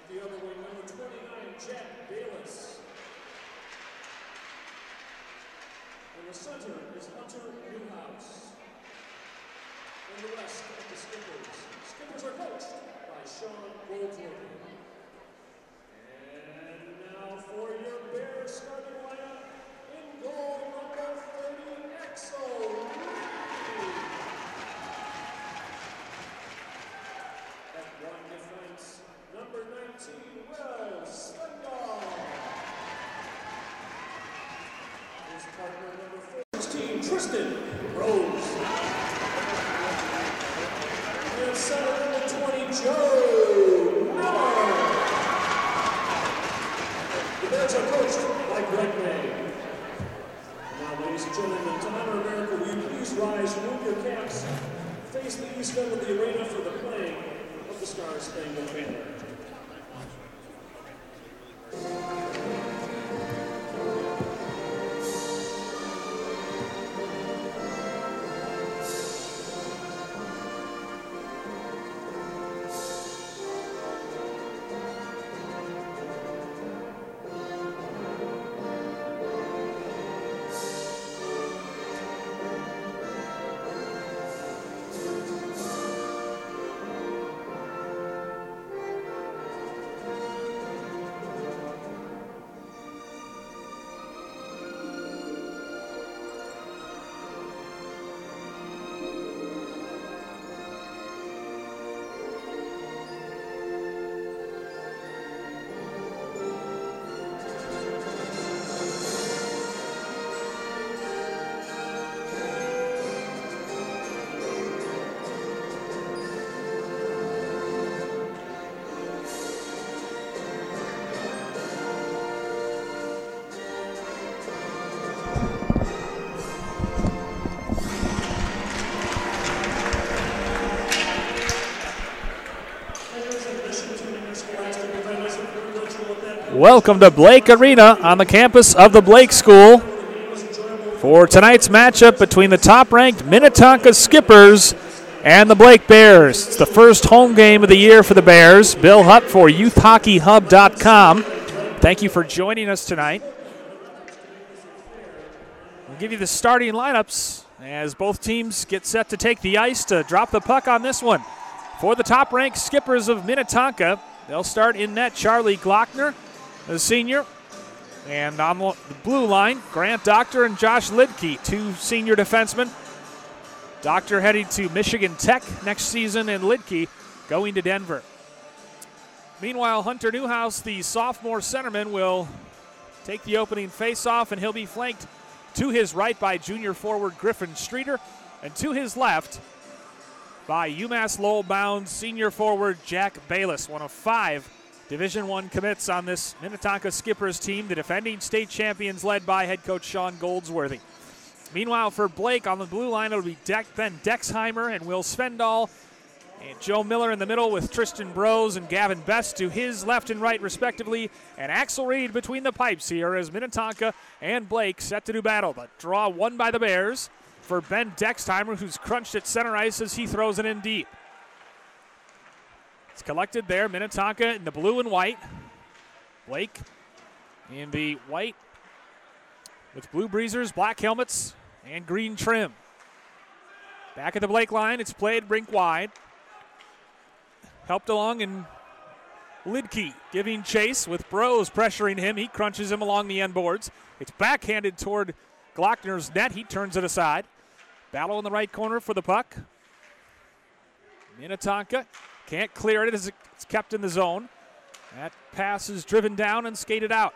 The other way, number 29, Jack Bayless. In the center is Hunter Newhouse. And the rest of the Skippers. Skippers are coached by Sean Goldsworthy. And now for your Bears starting lineup, in goal, number 30, Exo. At one defense, number 19, Will Stendal. His partner, number 16, Tristan Rose. And center, number 20, Joe Miller. The Bears are coached by Greg May. Now, ladies and gentlemen, to honor America, will you please rise, remove your caps, face the east end of the arena for the playing of the Stars Spangled Banner. Welcome to Blake Arena on the campus of the Blake School for tonight's matchup between the top-ranked Minnetonka Skippers and the Blake Bears. It's the first home game of the year for the Bears. Bill Hutt for YouthHockeyHub.com. Thank you for joining us tonight. We'll give you the starting lineups as both teams get set to take the ice to drop the puck on this one. For the top-ranked Skippers of Minnetonka, they'll start in net Charlie Glockner, the senior. And on the blue line, Grant Doctor and Josh Lidke, two senior defensemen. Doctor heading to Michigan Tech next season and Lidke going to Denver. Meanwhile, Hunter Newhouse, the sophomore centerman, will take the opening faceoff, and he'll be flanked to his right by junior forward Griffin Streeter, and to his left by UMass Lowell-bound senior forward Jack Bayless, one of 5 Division I commits on this Minnetonka Skippers team, the defending state champions led by head coach Sean Goldsworthy. Meanwhile, for Blake on the blue line, it'll be Ben Dexheimer and Will Svendal, and Joe Miller in the middle with Tristan Brose and Gavin Best to his left and right respectively, and Axel Reed between the pipes here as Minnetonka and Blake set to do battle. But draw won by the Bears for Ben Dexheimer, who's crunched at center ice as he throws it in deep. It's collected there, Minnetonka in the blue and white. Blake in the white with blue breezers, black helmets, and green trim. Back at the Blake line, it's played rink wide. Helped along in Lidke giving chase with Brose pressuring him. He crunches him along the end boards. It's backhanded toward Glockner's net. He turns it aside. Battle in the right corner for the puck. Minnetonka can't clear it as it's kept in the zone. That pass is driven down and skated out.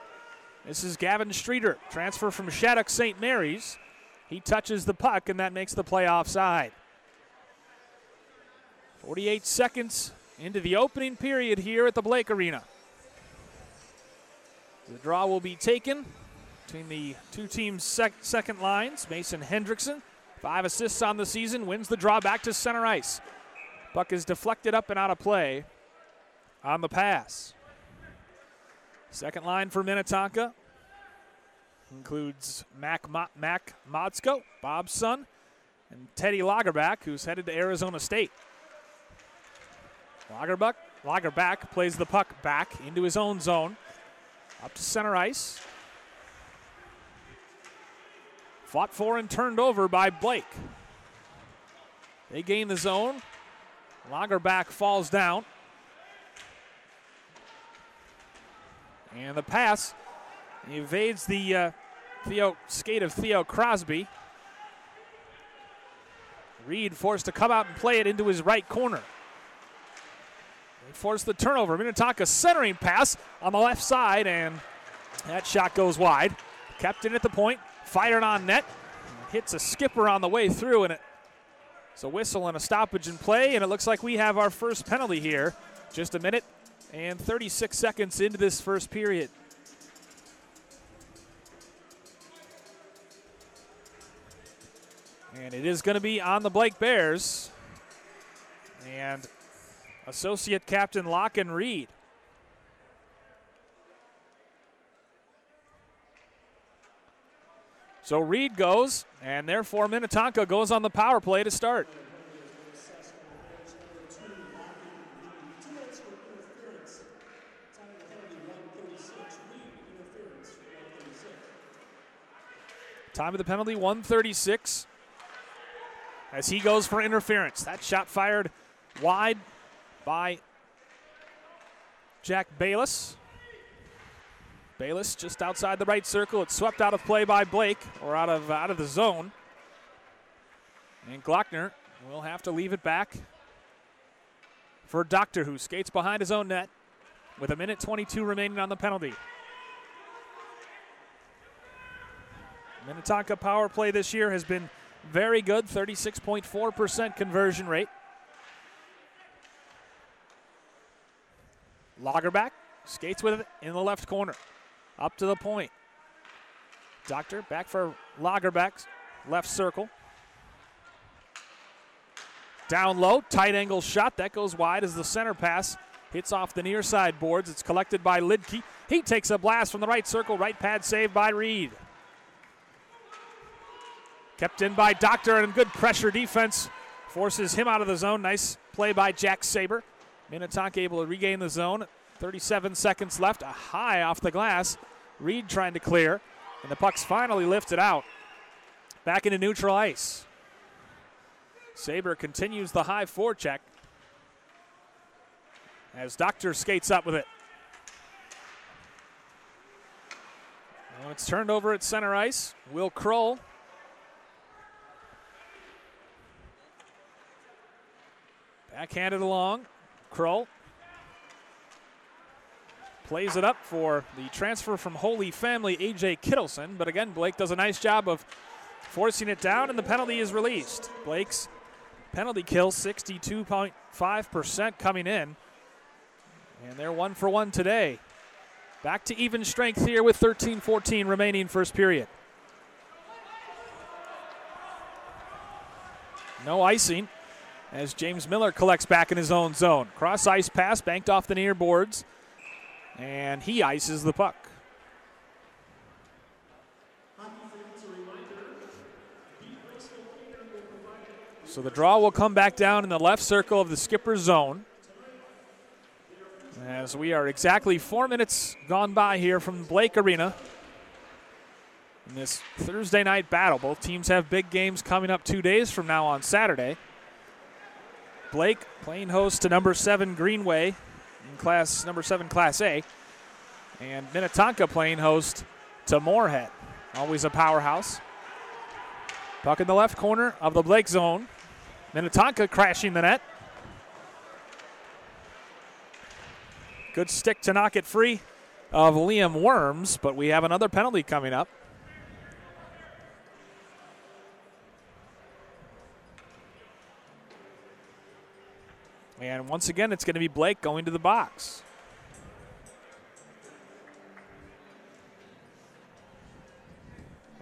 This is Gavin Streeter, transfer from Shattuck St. Mary's. He touches the puck, and that makes the play offside. 48 seconds into the opening period here at the Blake Arena. The draw will be taken between the two teams' second lines. Mason Hendrickson, 5 assists on the season, wins the draw back to center ice. Puck is deflected up and out of play. on the pass. Second line for Minnetonka includes Mac Modsko, Bob's son, and Teddy Lagerback, who's headed to Arizona State. Lagerback plays the puck back into his own zone, up to center ice. Fought for and turned over by Blake. They gain the zone. Lagerback falls down. And the pass evades the skate of Theo Crosby. Reed forced to come out and play it into his right corner. They force the turnover. Minnetonka centering pass on the left side, and that shot goes wide. Kept in at the point, fired on net, hits a skipper on the way through, and it's a whistle and a stoppage in play, and it looks like we have our first penalty here. Just a minute and 36 seconds into this first period. And it is going to be on the Blake Bears and associate captain Locken Reed. So Reed goes, and therefore Minnetonka goes on the power play to start. Time of the penalty, 1:36. As he goes for interference. That shot fired wide by Jack Bayless. Bayless just outside the right circle. It's swept out of play by Blake, or out of the zone. And Glockner will have to leave it back for Doctor, who skates behind his own net with 1:22 remaining on the penalty. Minnetonka power play this year has been very good, 36.4% conversion rate. Lagerback skates with it in the left corner, up to the point. Doctor back for Lagerback's left circle. Down low, tight angle shot. That goes wide as the center pass hits off the near side boards. It's collected by Lidke. He takes a blast from the right circle. Right pad saved by Reed. Kept in by Doctor, and good pressure defense forces him out of the zone. Nice play by Jack Saber. Minnetonka able to regain the zone. 37 seconds left. A high off the glass. Reed trying to clear, and the puck's finally lifted out. Back into neutral ice. Saber continues the high forecheck as Doctor skates up with it. Well, it's turned over at center ice. Will Kroll backhanded along. Kroll plays it up for the transfer from Holy Family, A.J. Kittleson. But again, Blake does a nice job of forcing it down, and the penalty is released. Blake's penalty kill, 62.5% coming in. And they're 1 for 1 today. Back to even strength here with 13-14 remaining first period. No icing as James Miller collects back in his own zone. Cross ice pass banked off the near boards, and he ices the puck. So the draw will come back down in the left circle of the skipper's zone, as we are exactly 4 minutes gone by here from Blake Arena in this Thursday night battle. Both teams have big games coming up 2 days from now on Saturday. Blake playing host to number 7 Greenway in number 7 Class A, and Minnetonka playing host to Moorhead. Always a powerhouse. Puck in the left corner of the Blake zone. Minnetonka crashing the net. Good stick to knock it free of Liam Worms, but we have another penalty coming up. And once again, it's going to be Blake going to the box.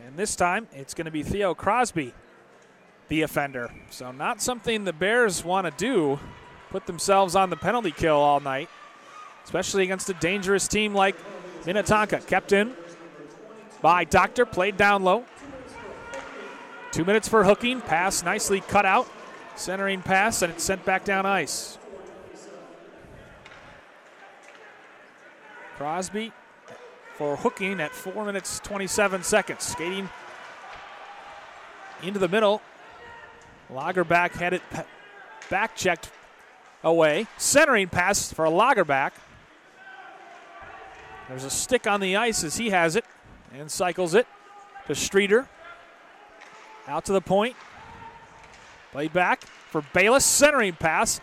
And this time, it's going to be Theo Crosby, the offender. So not something the Bears want to do, put themselves on the penalty kill all night. especially against a dangerous team like Minnetonka. Kept in by Doctor, played down low. 2 minutes for hooking, pass nicely cut out. Centering pass, and it's sent back down ice. Crosby for hooking at 4 minutes, 27 seconds. Skating into the middle. Lagerback had it back checked away. Centering pass for Lagerback. There's a stick on the ice as he has it and cycles it to Streeter. Out to the point. Played back for Bayless. Centering pass.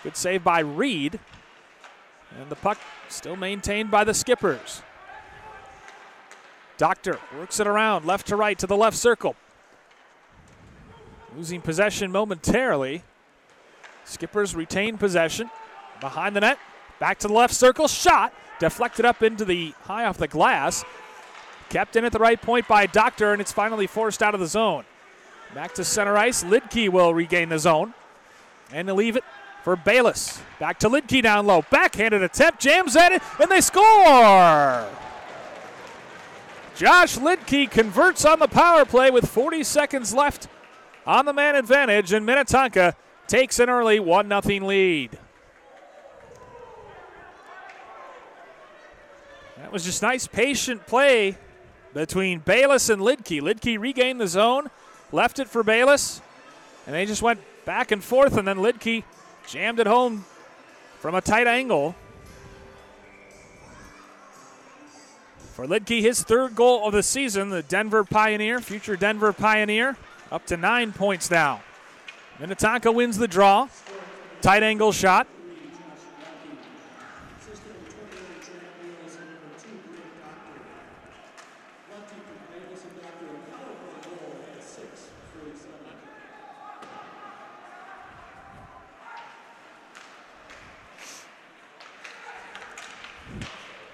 Good save by Reed. And the puck still maintained by the Skippers. Doctor works it around left to right to the left circle. Losing possession momentarily. Skippers retain possession. Behind the net. Back to the left circle. Shot. Deflected up into the high off the glass. Kept in at the right point by Doctor, and it's finally forced out of the zone. Back to center ice. Lidke will regain the zone. And to leave it for Bayless. Back to Lidke down low. Backhanded attempt. Jams at it, and they score! Josh Lidke converts on the power play with 40 seconds left on the man advantage, and Minnetonka takes an early 1-0 lead. That was just nice, patient play between Bayless and Lidke. Lidke regained the zone, left it for Bayless, and they just went back and forth, and then Lidke jammed it home from a tight angle. For Lidke, his third goal of the season, the Denver Pioneer, future Denver Pioneer, up to 9 points now. Minnetonka wins the draw. Tight angle shot.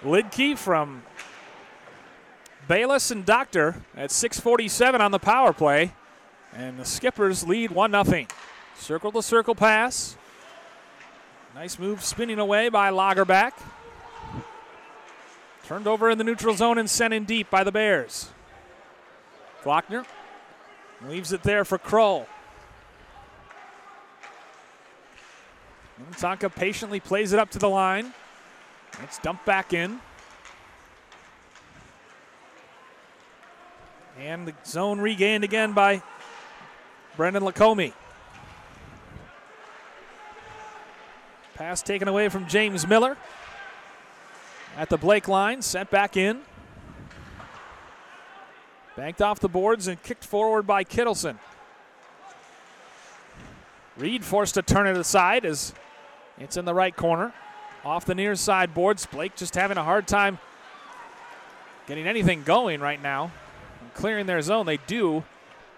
Lidke from Bayless and Doctor at 6:47 on the power play. And the Skippers lead 1-0. Circle-to-circle pass. Nice move spinning away by Lagerback. Turned over in the neutral zone and sent in deep by the Bears. Glockner leaves it there for Kroll. Minnetonka patiently plays it up to the line. It's dumped back in. And the zone regained again by Brendan Lacombe. Pass taken away from James Miller. At the Blake line, sent back in. Banked off the boards and kicked forward by Kittleson. Reed forced to turn it aside as it's in the right corner. Off the near side boards. Blake just having a hard time getting anything going right now. And clearing their zone, they do.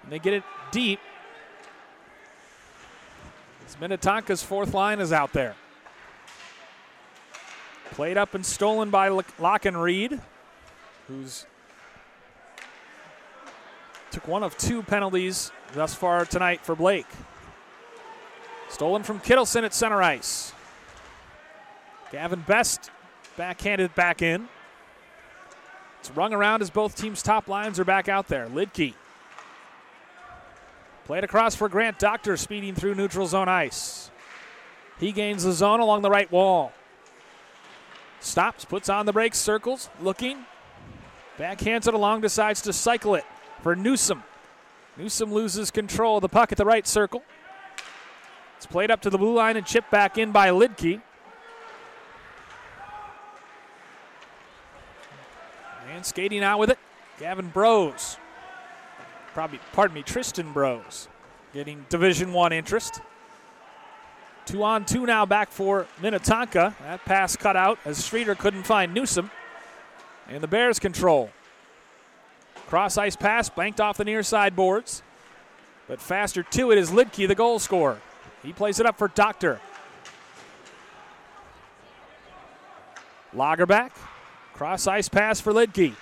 And they get it deep. As Minnetonka's fourth line is out there. Played up and stolen by Locken Reed, who's took one of two penalties thus far tonight for Blake. Stolen from Kittleson at center ice. Gavin Best backhanded back in. It's rung around as both teams' top lines are back out there. Lidke played across for Grant Doctor, speeding through neutral zone ice. He gains the zone along the right wall. Stops, puts on the brakes, circles, looking. Backhands it along, decides to cycle it for Newsom. Newsom loses control of the puck at the right circle. It's played up to the blue line and chipped back in by Lidke. And skating out with it, Gavin Brose. Tristan Brose getting Division I interest. 2-on-2 now back for Minnetonka. That pass cut out as Streeter couldn't find Newsom. And the Bears control. Cross ice pass banked off the near side boards. But faster to it is Lidke, the goal scorer. He plays it up for Doctor. Lagerback. Cross ice pass for Lidke.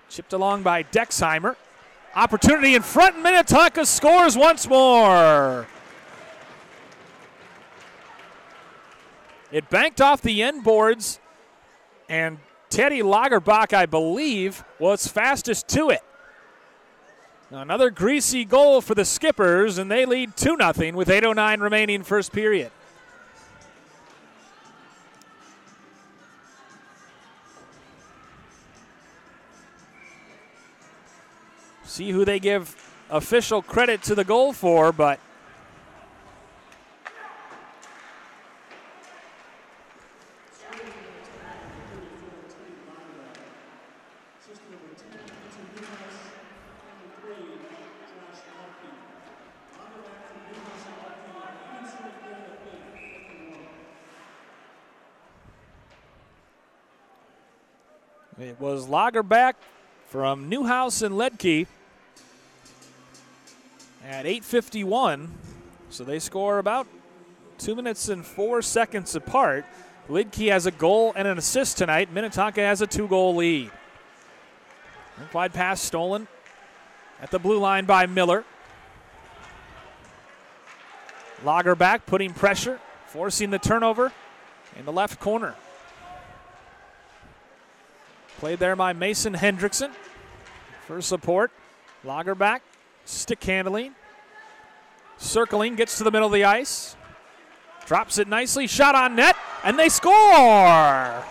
Chipped along by Dexheimer. Opportunity in front, and Minnetonka scores once more. It banked off the end boards, and Teddy Lagerbach, I believe, was fastest to it. Another greasy goal for the Skippers, and they lead 2-0 with 8:09 remaining first period. See who they give official credit to the goal for, but it was Lagerbach from Newhouse and Ledke at 8:51. So they score about 2 minutes and 4 seconds apart. Ledke has a goal and an assist tonight. Minnetonka has a 2-goal lead. Wide pass stolen at the blue line by Miller. Lagerbach putting pressure, forcing the turnover in the left corner. Played there by Mason Hendrickson for support. Lagerbach, stick handling. Circling, gets to the middle of the ice. Drops it nicely, shot on net, and they score!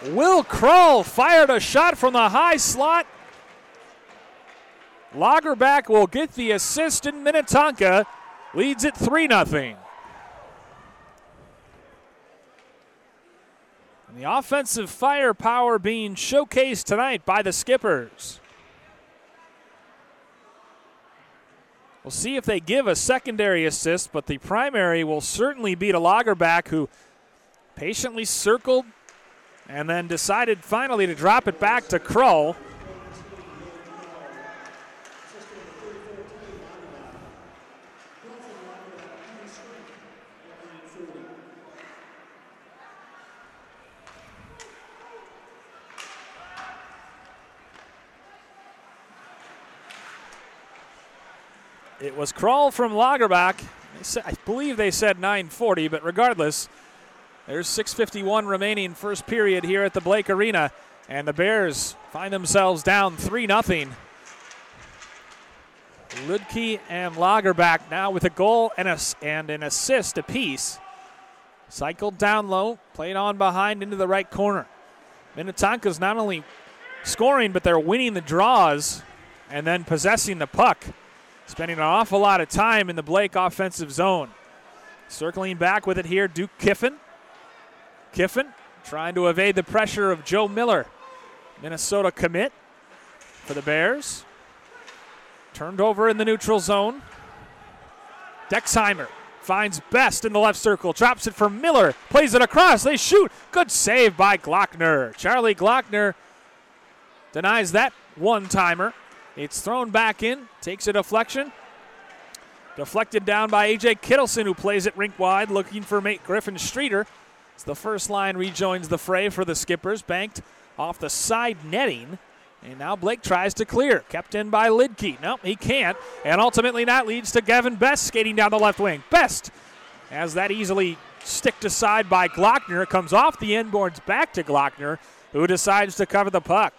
Will Krull fired a shot from the high slot. Lagerbach will get the assist, and Minnetonka leads it 3-0. And the offensive firepower being showcased tonight by the Skippers. We'll see if they give a secondary assist, but the primary will certainly be to Lagerbach, who patiently circled and then decided finally to drop it back to Krull. It was Krull from Lagerbach. I believe they said 9:40, but regardless, there's 6:51 remaining first period here at the Blake Arena, and the Bears find themselves down 3-0. Ludke and Lagerbach now with a goal and an assist apiece. Cycled down low, played on behind into the right corner. Minnetonka's not only scoring, but they're winning the draws and then possessing the puck. Spending an awful lot of time in the Blake offensive zone. Circling back with it here, Duke Kiffin. Kiffin trying to evade the pressure of Joe Miller. Minnesota commit for the Bears. Turned over in the neutral zone. Dexheimer finds Best in the left circle. Drops it for Miller. Plays it across. They shoot. Good save by Glockner. Charlie Glockner denies that one-timer. It's thrown back in, takes a deflection. Deflected down by A.J. Kittleson, who plays it rink wide, looking for mate Griffin Streeter. As the first line rejoins the fray for the Skippers, banked off the side netting. And now Blake tries to clear, kept in by Lidke. Nope, he can't. And ultimately that leads to Gavin Best skating down the left wing. Best, as that easily sticked aside by Glockner, it comes off the end boards back to Glockner, who decides to cover the puck.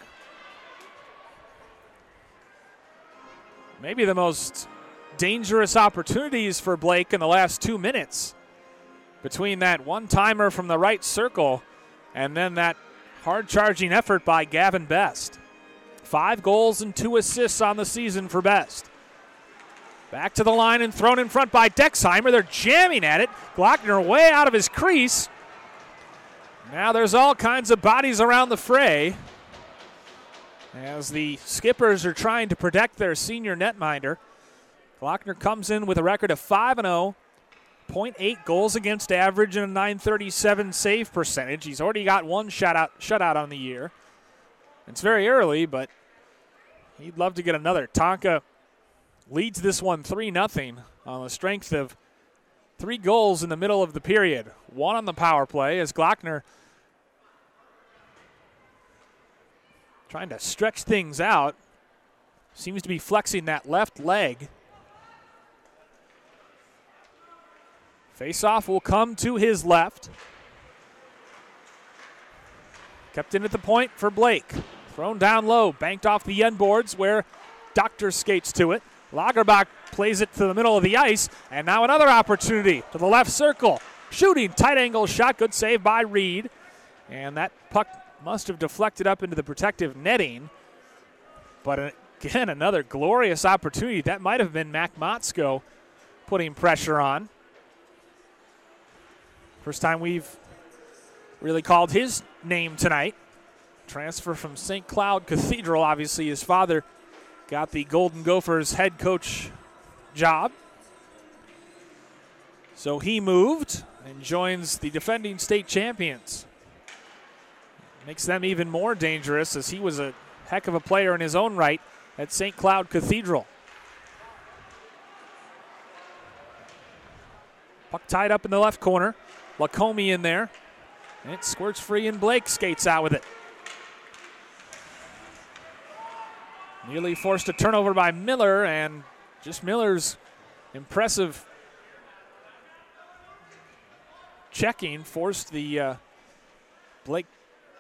Maybe the most dangerous opportunities for Blake in the last 2 minutes, between that one-timer from the right circle and then that hard-charging effort by Gavin Best. 5 goals and 2 assists on the season for Best. Back to the line and thrown in front by Dexheimer. They're jamming at it. Glockner way out of his crease. Now there's all kinds of bodies around the fray, as the Skippers are trying to protect their senior netminder. Glockner comes in with a record of 5-0, 0.8 goals against average, and a .937 save percentage. He's already got one shutout on the year. It's very early, but he'd love to get another. Tonka leads this one 3-0 on the strength of 3 goals in the middle of the period. 1 on the power play as Glockner trying to stretch things out. Seems to be flexing that left leg. Face-off will come to his left. Kept in at the point for Blake. Thrown down low, banked off the end boards where Doctor skates to it. Lagerbach plays it to the middle of the ice, and now another opportunity to the left circle. Shooting, tight angle shot, good save by Reed. And that puck must have deflected up into the protective netting. But again, another glorious opportunity. That might have been Mac Motzko putting pressure on. First time we've really called his name tonight. Transfer from St. Cloud Cathedral. Obviously, his father got the Golden Gophers head coach job. So he moved and joins the defending state champions. Makes them even more dangerous as he was a heck of a player in his own right at St. Cloud Cathedral. Puck tied up in the left corner. Lacombe in there. And it squirts free and Blake skates out with it. Nearly forced a turnover by Miller, and just Miller's impressive checking forced the Blake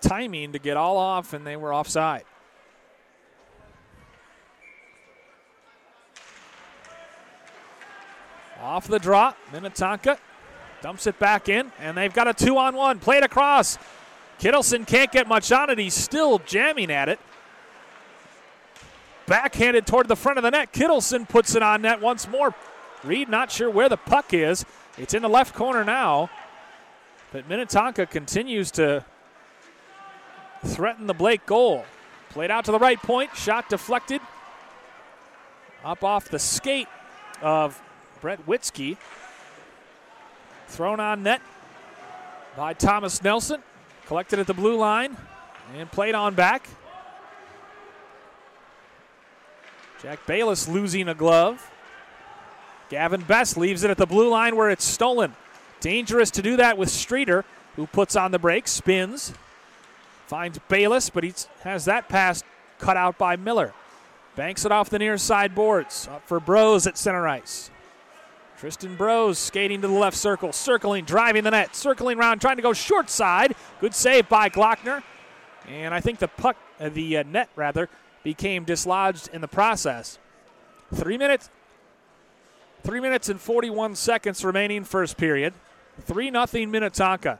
timing to get all off, and they were offside. Off the draw, Minnetonka dumps it back in, and they've got a 2-on-1. Played across. Kittleson can't get much on it. He's still jamming at it. Backhanded toward the front of the net. Kittleson puts it on net once more. Reed not sure where the puck is. It's in the left corner now. But Minnetonka continues to threaten the Blake goal. Played out to the right point. Shot deflected. Up off the skate of Brett Witzke. Thrown on net by Thomas Nelson. Collected at the blue line and played on back. Jack Bayless losing a glove. Gavin Best leaves it at the blue line where it's stolen. Dangerous to do that with Streeter, who puts on the brakes, spins. Finds Bayless, but he has that pass cut out by Miller. Banks it off the near side boards. Up for Brose at center ice. Tristan Brose skating to the left circle, circling, driving the net, circling around, trying to go short side. Good save by Glockner. And I think the puck, the net rather, became dislodged in the process. 3 minutes and 41 seconds remaining first period. 3-0 Minnetonka.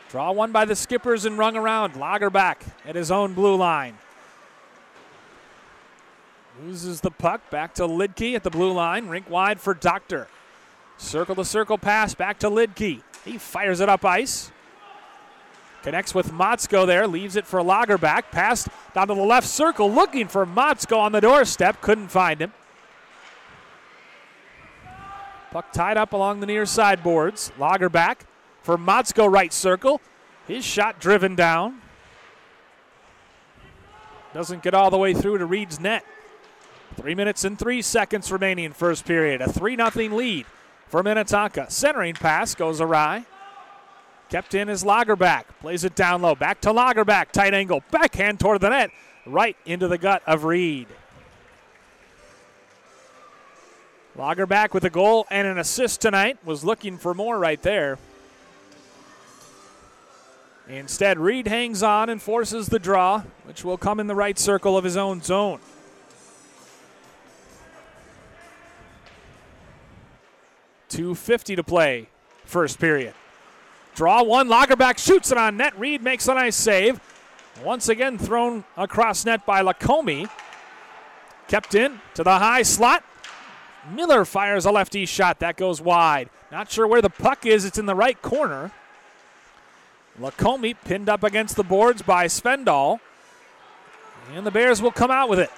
Draw one by the Skippers and rung around. Lagerbach at his own blue line. Loses the puck back to Lidke at the blue line. Rink wide for Doctor. Circle-to-circle pass back to Lidke. He fires it up ice. Connects with Motzko there. Leaves it for Lagerbach. Pass down to the left circle. Looking for Motzko on the doorstep. Couldn't find him. Puck tied up along the near side boards. Lagerbach for Motzko right circle. His shot driven down. Doesn't get all the way through to Reed's net. 3 minutes and 3 seconds remaining first period. A 3-0 lead for Minnetonka. Centering pass goes awry. Kept in is Lagerbach. Plays it down low. Back to Lagerbach. Tight angle. Backhand toward the net. Right into the gut of Reed. Lagerbach with a goal and an assist tonight. Was looking for more right there. Instead, Reed hangs on and forces the draw, which will come in the right circle of his own zone. .250 to play, first period. Draw one, Lagerbach shoots it on net. Reed makes a nice save. Once again thrown across net by Lacombe. Kept in to the high slot. Miller fires a lefty shot. That goes wide. Not sure where the puck is. It's in the right corner. Lacombe pinned up against the boards by Svendal. And the Bears will come out with it.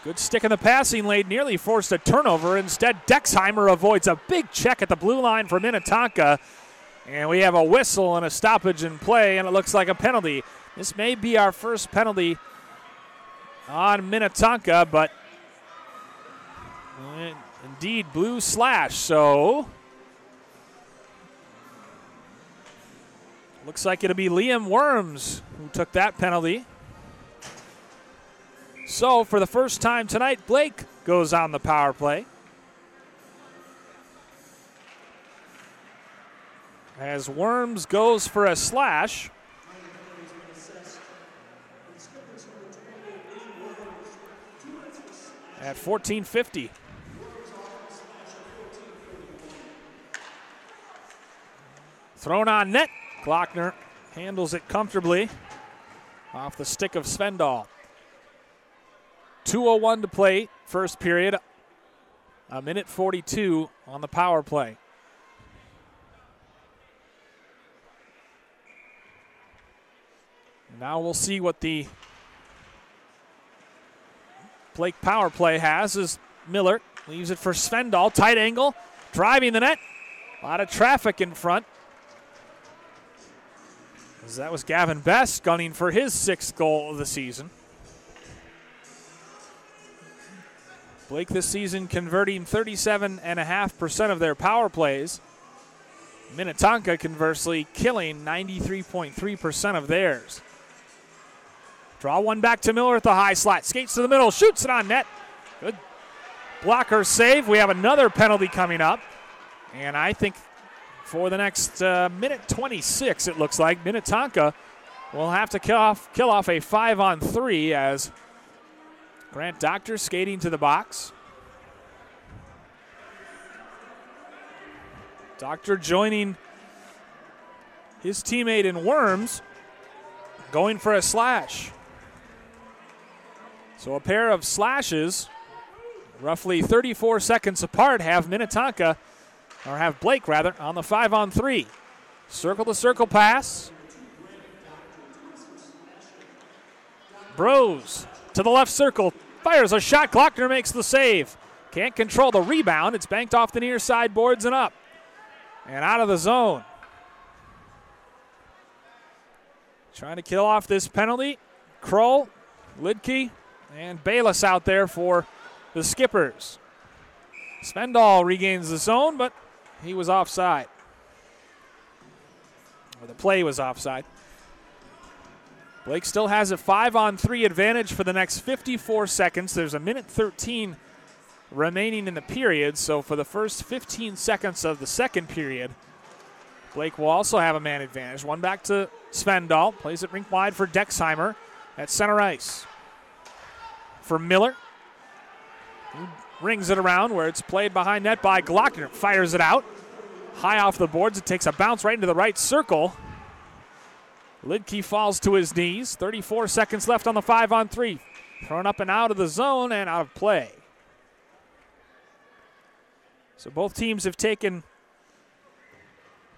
Good stick in the passing lane, nearly forced a turnover. Instead, Dexheimer avoids a big check at the blue line for Minnetonka. And we have a whistle and a stoppage in play, and it looks like a penalty. This may be our first penalty on Minnetonka, but indeed blue slash. So Looks like it'll be Liam Worms who took that penalty. So for the first time tonight, Blake goes on the power play. As Worms goes for a slash. At 14:50. Thrown on net. Glockner handles it comfortably off the stick of Svendal. 2:01 to play, first period. A minute 42 on the power play. Now we'll see what the Blake power play has as Miller leaves it for Svendal. Tight angle, driving the net. A lot of traffic in front. As that was Gavin Best gunning for his 6th goal of the season. Blake this season converting 37.5% of their power plays. Minnetonka, conversely, killing 93.3% of theirs. Draw one back to Miller at the high slot. Skates to the middle, shoots it on net. Good blocker save. We have another penalty coming up. And I think for the next minute 26, it looks like, Minnetonka will have to kill off a 5-on-3 as Grant Doctor skating to the box. Doctor joining his teammate in Worms, going for a slash. So a pair of slashes, roughly 34 seconds apart, have Minnetonka, or have Blake rather, on the 5-on-3. Circle-to-circle pass. Bros to the left circle, fires a shot. Glockner makes the save. Can't control the rebound. It's banked off the near side boards and up. And out of the zone. Trying to kill off this penalty. Kroll, Lidke, and Bayless out there for the Skippers. Svendal regains the zone, but he was offside. Or the play was offside. Blake still has a 5-on-3 advantage for the next 54 seconds. There's a minute 13 remaining in the period, so for the first 15 seconds of the second period, Blake will also have a man advantage. One back to Svendal, plays it rink wide for Dexheimer at center ice. For Miller, who rings it around where it's played behind net by Glockner. Fires it out, high off the boards. It takes a bounce right into the right circle. Lidke falls to his knees. 34 seconds left on the 5-on-3. Thrown up and out of the zone and out of play. So both teams have taken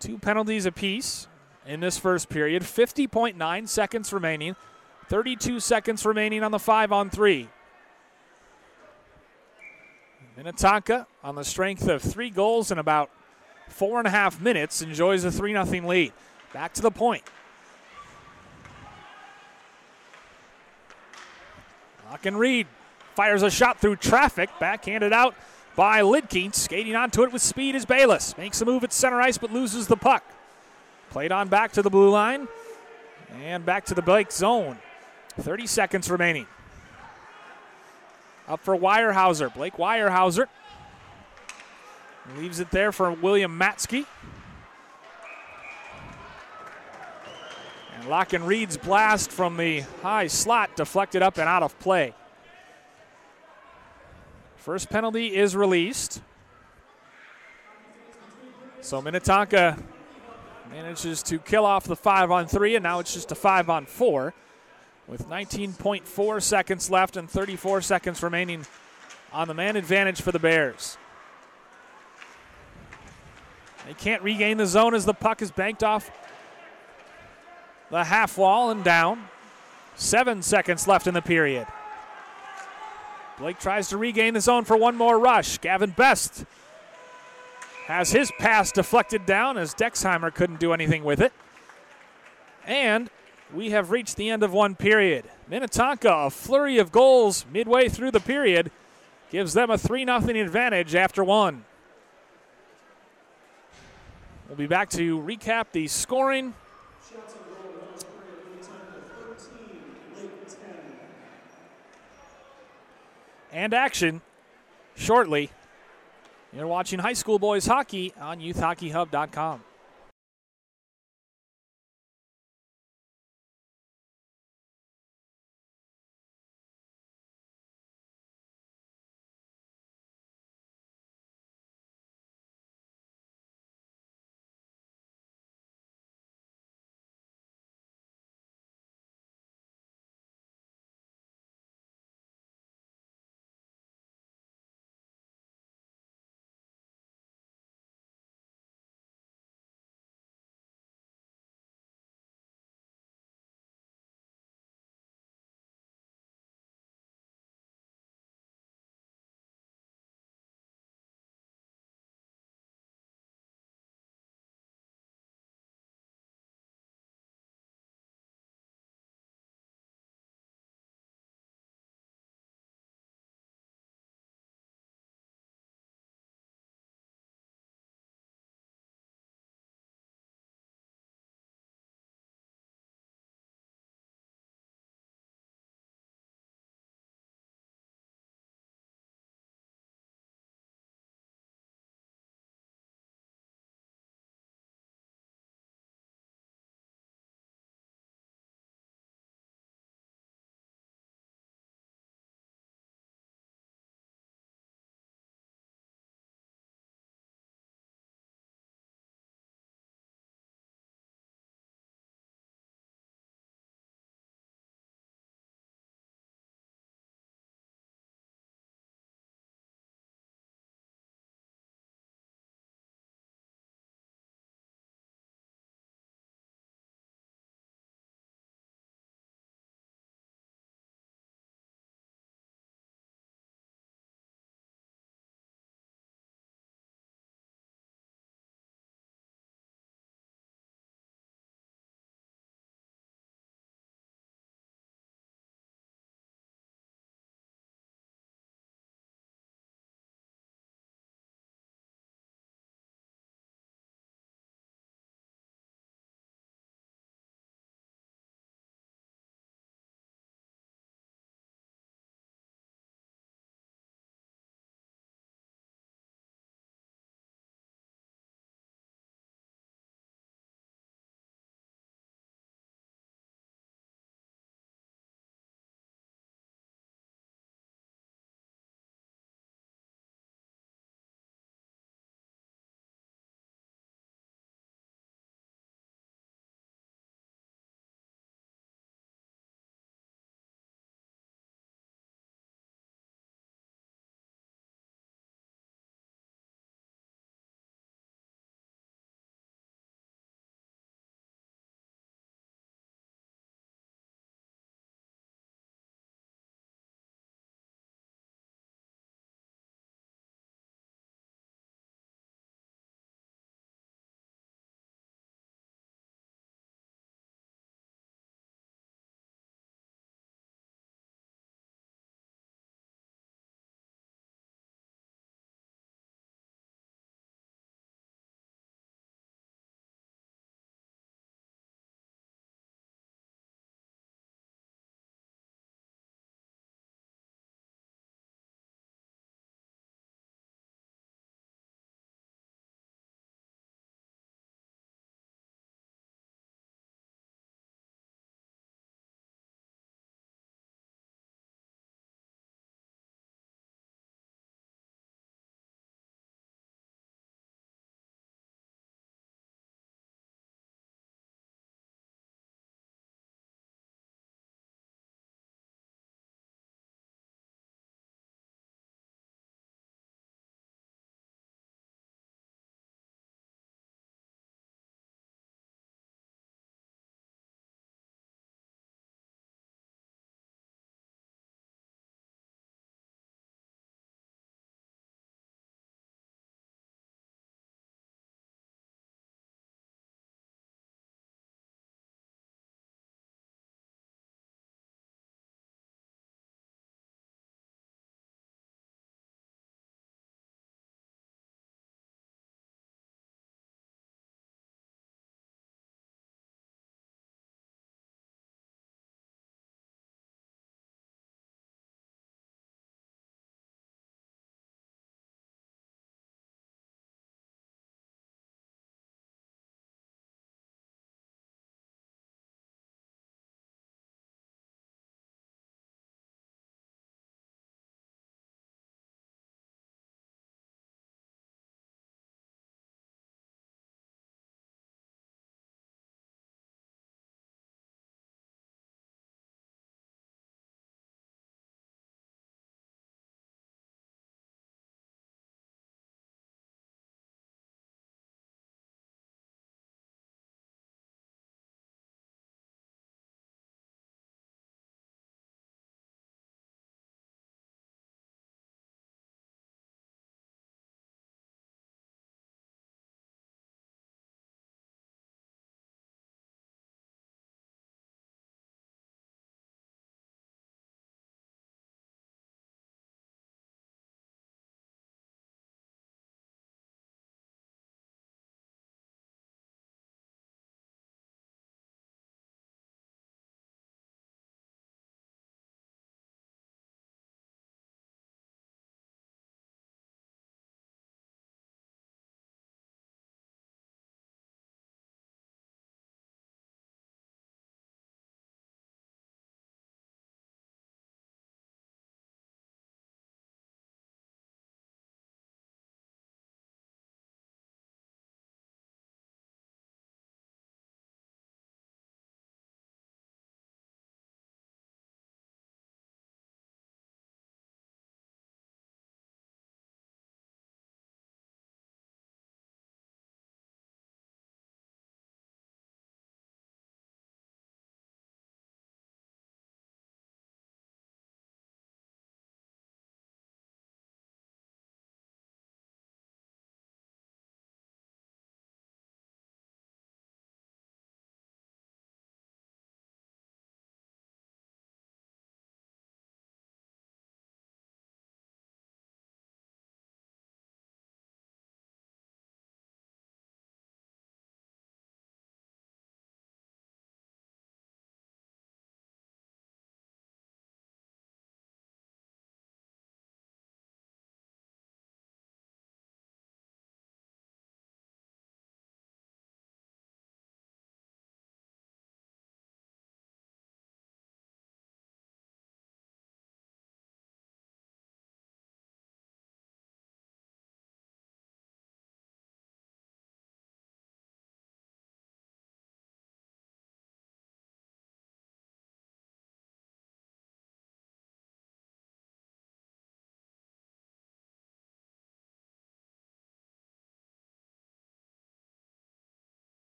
2 penalties apiece in this first period. 50.9 seconds remaining. 32 seconds remaining on the 5-on-3. Minnetonka, on the strength of 3 goals in about 4.5 minutes, enjoys a 3-0 lead. Back to the point. Reed fires a shot through traffic, backhanded out by Lidke. Skating onto it with speed is Bayless. Makes a move at center ice but loses the puck. Played on back to the blue line and back to the Blake zone. 30 seconds remaining. Up for Weyerhaeuser. Blake Weyerhaeuser leaves it there for William Matsky. And Reed's blast from the high slot deflected up and out of play. First penalty is released. So Minnetonka manages to kill off the 5-on-3, and now it's just a 5-on-4 with 19.4 seconds left and 34 seconds remaining on the man advantage for the Bears. They can't regain the zone as the puck is banked off the half wall and down. 7 seconds left in the period. Blake tries to regain the zone for one more rush. Gavin Best has his pass deflected down as Dexheimer couldn't do anything with it. And we have reached the end of one period. Minnetonka, a flurry of goals midway through the period, gives them a 3-0 advantage after one. We'll be back to recap the scoring Shots on goal, Wells Prairie, Minnetonka 13, Lake 10. And action shortly. You're watching high school boys hockey on youthhockeyhub.com.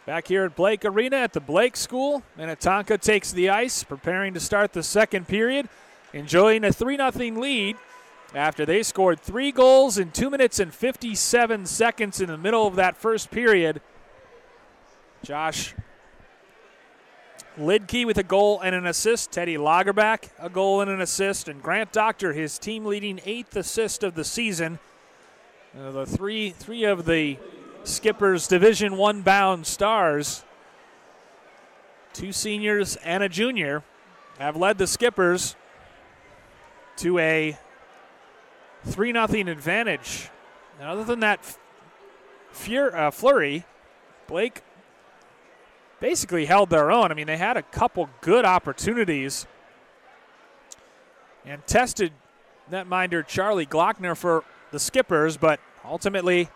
Back here at Blake Arena at the Blake School, Minnetonka takes the ice, preparing to start the second period, enjoying a 3-0 lead after they scored 3 goals in 2 minutes and 57 seconds in the middle of that first period. Josh Lidke with a goal and an assist, Teddy Lagerback a goal and an assist, and Grant Doctor, his team-leading 8th assist of the season. The three of the Skippers Division I bound stars, 2 seniors and a junior, have led the Skippers to a 3-0 advantage. And other than that flurry, Blake basically held their own. I mean, they had a couple good opportunities and tested netminder Charlie Glockner for the Skippers, but ultimately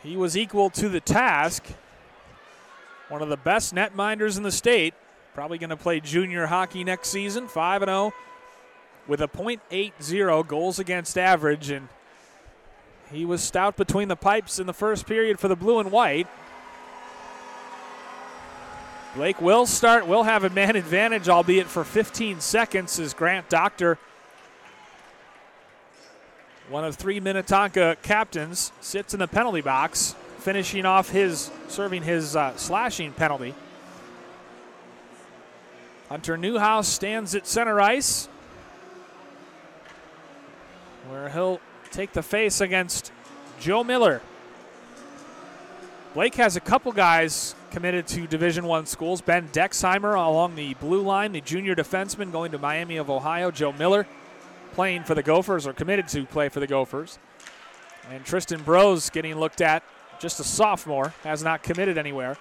he was equal to the task. One of the best netminders in the state, probably going to play junior hockey next season, 5-0 with a .80 goals against average, and he was stout between the pipes in the first period for the blue and white. Blake will have a man advantage, albeit for 15 seconds, as Grant Doctor, one of 3 Minnetonka captains, sits in the penalty box, serving his slashing penalty. Hunter Newhouse stands at center ice, where he'll take the face against Joe Miller. Blake has a couple guys committed to Division I schools. Ben Dexheimer along the blue line, the junior defenseman going to Miami of Ohio. Joe Miller playing for the Gophers, or committed to play for the Gophers. And Tristan Brose getting looked at, just a sophomore, has not committed anywhere.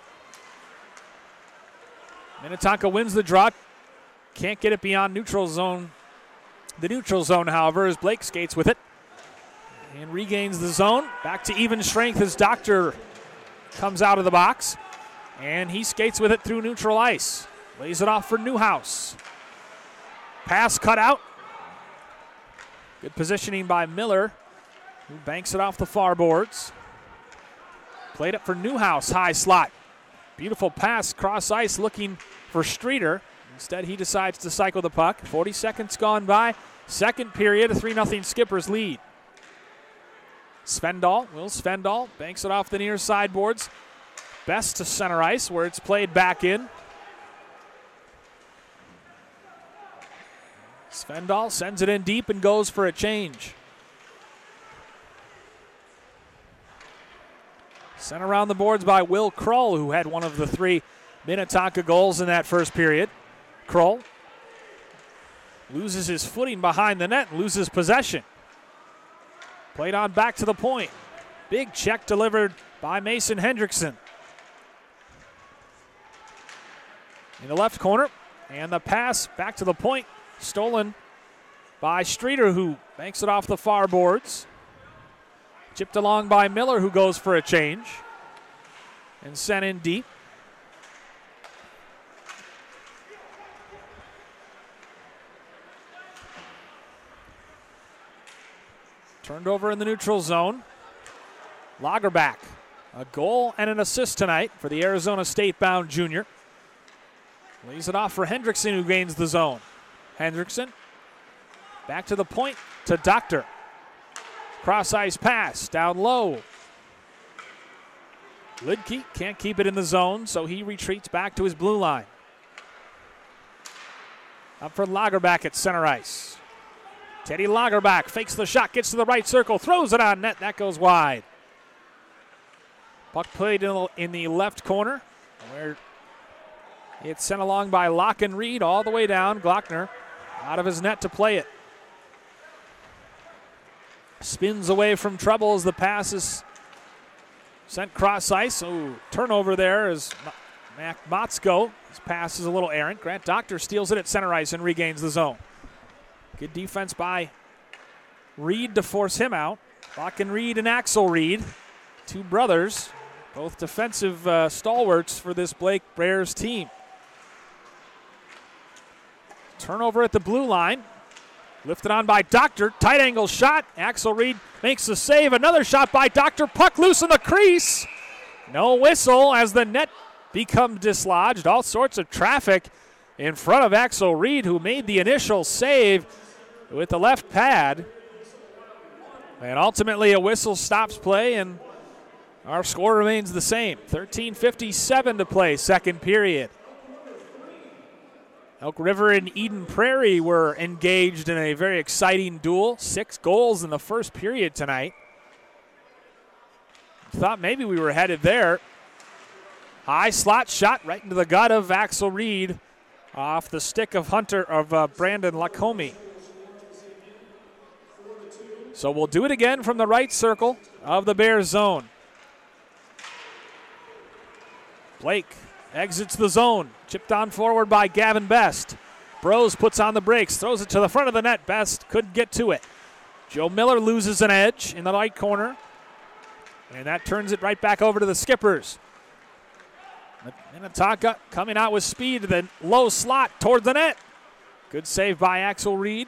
Minnetonka wins the draw. Can't get it beyond neutral zone. The neutral zone, however, as Blake skates with it and regains the zone. Back to even strength as Doctor comes out of the box, and he skates with it through neutral ice. Lays it off for Newhouse. Pass cut out. Good positioning by Miller, who banks it off the far boards. Played up for Newhouse, high slot. Beautiful pass, cross ice, looking for Streeter. Instead, he decides to cycle the puck. 40 seconds gone by. Second period, a 3-0 Skippers lead. Will Svendal banks it off the near sideboards. Best to center ice, where it's played back in. Svendal sends it in deep and goes for a change. Sent around the boards by Will Krull, who had one of the 3 Minnetonka goals in that first period. Krull loses his footing behind the net and loses possession. Played on back to the point. Big check delivered by Mason Hendrickson. In the left corner, and the pass back to the point, stolen by Streeter, who banks it off the far boards. Chipped along by Miller, who goes for a change and sent in deep. Turned over in the neutral zone. Lagerback, a goal and an assist tonight for the Arizona State-bound junior. Lays it off for Hendrickson, who gains the zone. Hendrickson back to the point to Doctor. Cross-ice pass down low. Lidke can't keep it in the zone, so he retreats back to his blue line. Up for Lagerback at center ice. Teddy Lagerback fakes the shot, gets to the right circle, throws it on net. That goes wide. Puck played in the left corner, where it's sent along by Locken Reed all the way down. Glockner out of his net to play it. Spins away from trouble as the pass is sent cross ice. Oh, turnover there as Mac Motzko. His pass is a little errant. Grant Doctor steals it at center ice and regains the zone. Good defense by Reed to force him out. Locken Reed and Axel Reed, 2 brothers, both defensive stalwarts for this Blake Bears team. Turnover at the blue line. Lifted on by Doctor. Tight angle shot. Axel Reed makes the save. Another shot by Doctor. Puck loose in the crease. No whistle as the net becomes dislodged. All sorts of traffic in front of Axel Reed, who made the initial save with the left pad. And ultimately a whistle stops play, and our score remains the same. 13:57 to play, second period. Elk River and Eden Prairie were engaged in a very exciting duel. 6 goals in the first period tonight. Thought maybe we were headed there. High slot shot right into the gut of Axel Reed off the stick of Brandon Lacombe. So we'll do it again from the right circle of the Bears zone. Blake exits the zone. Chipped on forward by Gavin Best. Bros puts on the brakes, throws it to the front of the net. Best couldn't get to it. Joe Miller loses an edge in the right corner. And that turns it right back over to the Skippers. Minnetonka coming out with speed to the low slot toward the net. Good save by Axel Reed.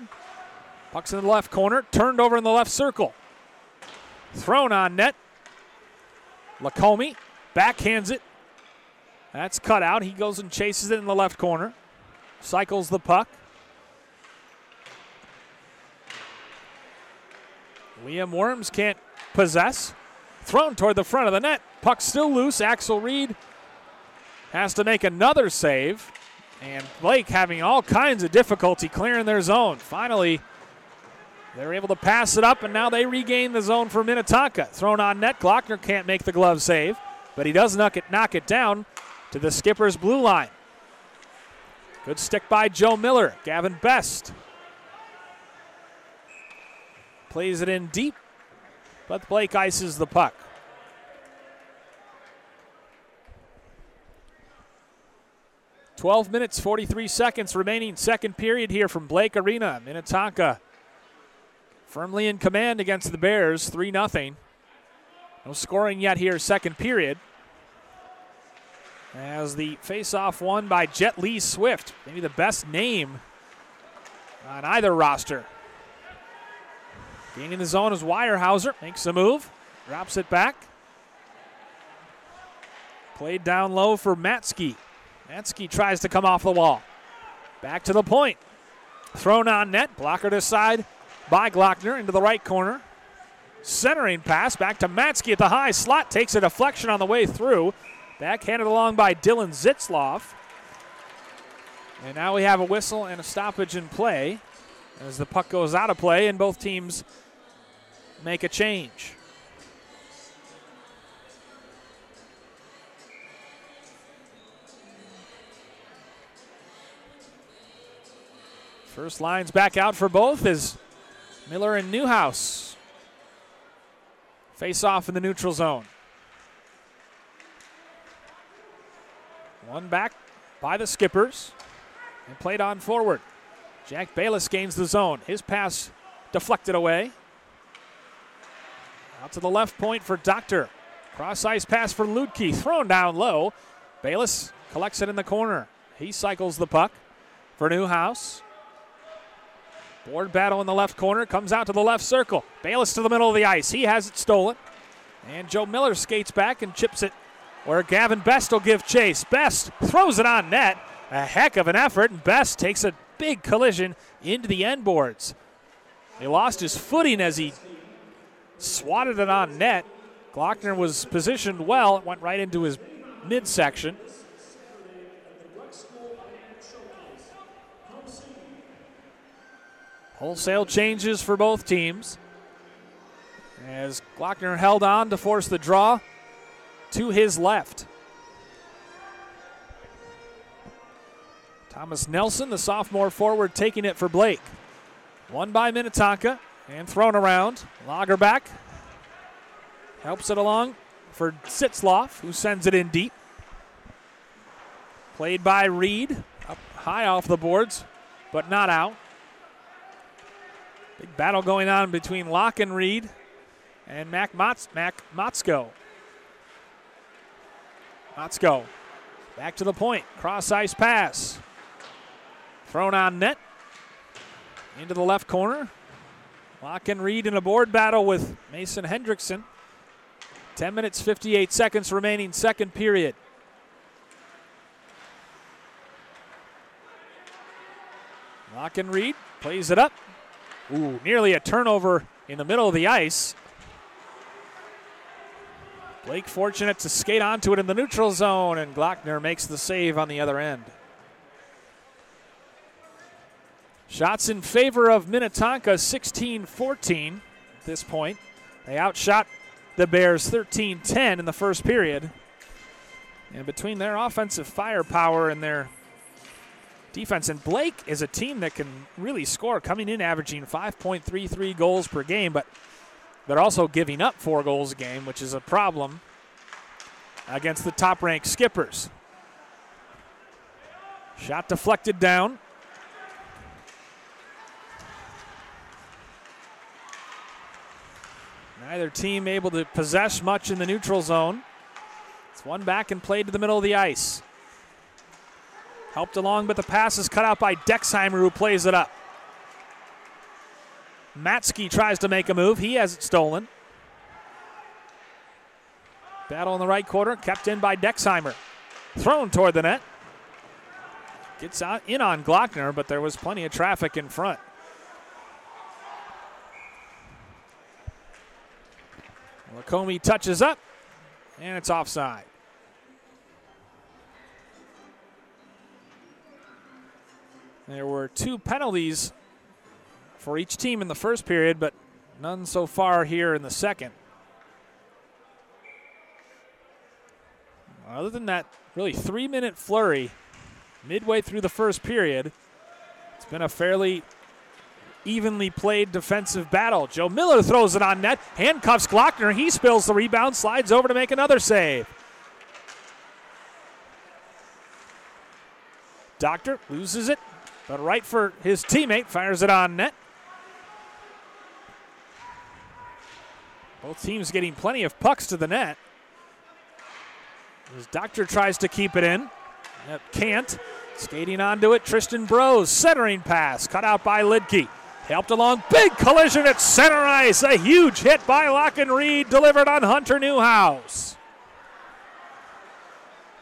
Puck's in the left corner, turned over in the left circle. Thrown on net. Lacombe backhands it. That's cut out. He goes and chases it in the left corner. Cycles the puck. Liam Worms can't possess. Thrown toward the front of the net. Puck still loose. Axel Reed has to make another save. And Blake having all kinds of difficulty clearing their zone. Finally, they're able to pass it up, and now they regain the zone for Minnetonka. Thrown on net. Glockner can't make the glove save, but he does knock it down to the Skippers' blue line. Good stick by Joe Miller. Gavin Best plays it in deep, but Blake ices the puck. "12 minutes, 43 seconds remaining, second period here from Blake Arena. Minnetonka firmly in command against the Bears, 3-0. No scoring yet here, second period. As the face-off won by Jet Lee Swift, maybe the best name on either roster. Gaining the zone is Weyerhauser, makes a move, drops it back. Played down low for Matsky. Matsky tries to come off the wall. Back to the point. Thrown on net, blockered aside by Glockner into the right corner. Centering pass back to Matsky at the high slot, takes a deflection on the way through. Backhanded along by Dylan Zitzloff. And now we have a whistle and a stoppage in play as the puck goes out of play and both teams make a change. First line's back out for both as Miller and Newhouse face off in the neutral zone. One back by the Skippers and played on forward. Jack Bayless gains the zone. His pass deflected away. Out to the left point for Doctor. Cross-ice pass for Ludke. Thrown down low. Bayless collects it in the corner. He cycles the puck for Newhouse. Board battle in the left corner. Comes out to the left circle. Bayless to the middle of the ice. He has it stolen. And Joe Miller skates back and chips it where Gavin Best will give chase. Best throws it on net. A heck of an effort, and Best takes a big collision into the end boards. He lost his footing as he swatted it on net. Glockner was positioned well. It went right into his midsection. Wholesale changes for both teams as Glockner held on to force the draw to his left. Thomas Nelson, the sophomore forward, taking it for Blake. Won by Minnetonka and thrown around. Lagerback helps it along for Zitzloff, who sends it in deep. Played by Reed, up high off the boards, but not out. Big battle going on between Locke and Reed and Mac Motzko. Motzko back to the point. Cross-ice pass. Thrown on net. Into the left corner. Locke and Reed in a board battle with Mason Hendrickson. 10 minutes, 58 seconds remaining, second period. Lockenried plays it up. Ooh, nearly a turnover in the middle of the ice. Blake fortunate to skate onto it in the neutral zone, and Glockner makes the save on the other end. Shots in favor of Minnetonka, 16-14 at this point. They outshot the Bears 13-10 in the first period. And between their offensive firepower and their defense, and Blake is a team that can really score, coming in averaging 5.33 goals per game, but they're also giving up 4 goals a game, which is a problem against the top-ranked Skippers. Shot deflected down. Neither team able to possess much in the neutral zone. It's one back and played to the middle of the ice. Helped along, but the pass is cut out by Dexheimer, who plays it up. Matsky tries to make a move. He has it stolen. Battle in the right quarter, kept in by Dexheimer. Thrown toward the net. Gets out in on Glockner, but there was plenty of traffic in front. Lacombe touches up, and it's offside. There were 2 penalties for each team in the first period, but none so far here in the second. Other than that, really 3-minute flurry midway through the first period. It's been a fairly evenly played defensive battle. Joe Miller throws it on net, handcuffs Glockner. He spills the rebound, slides over to make another save. Doctor loses it, but right for his teammate, fires it on net. Both teams getting plenty of pucks to the net. As Doctor tries to keep it in. Can't. Skating onto it, Tristan Brose, centering pass, cut out by Lidke. Helped along, big collision at center ice. A huge hit by Lockenried, delivered on Hunter Newhouse.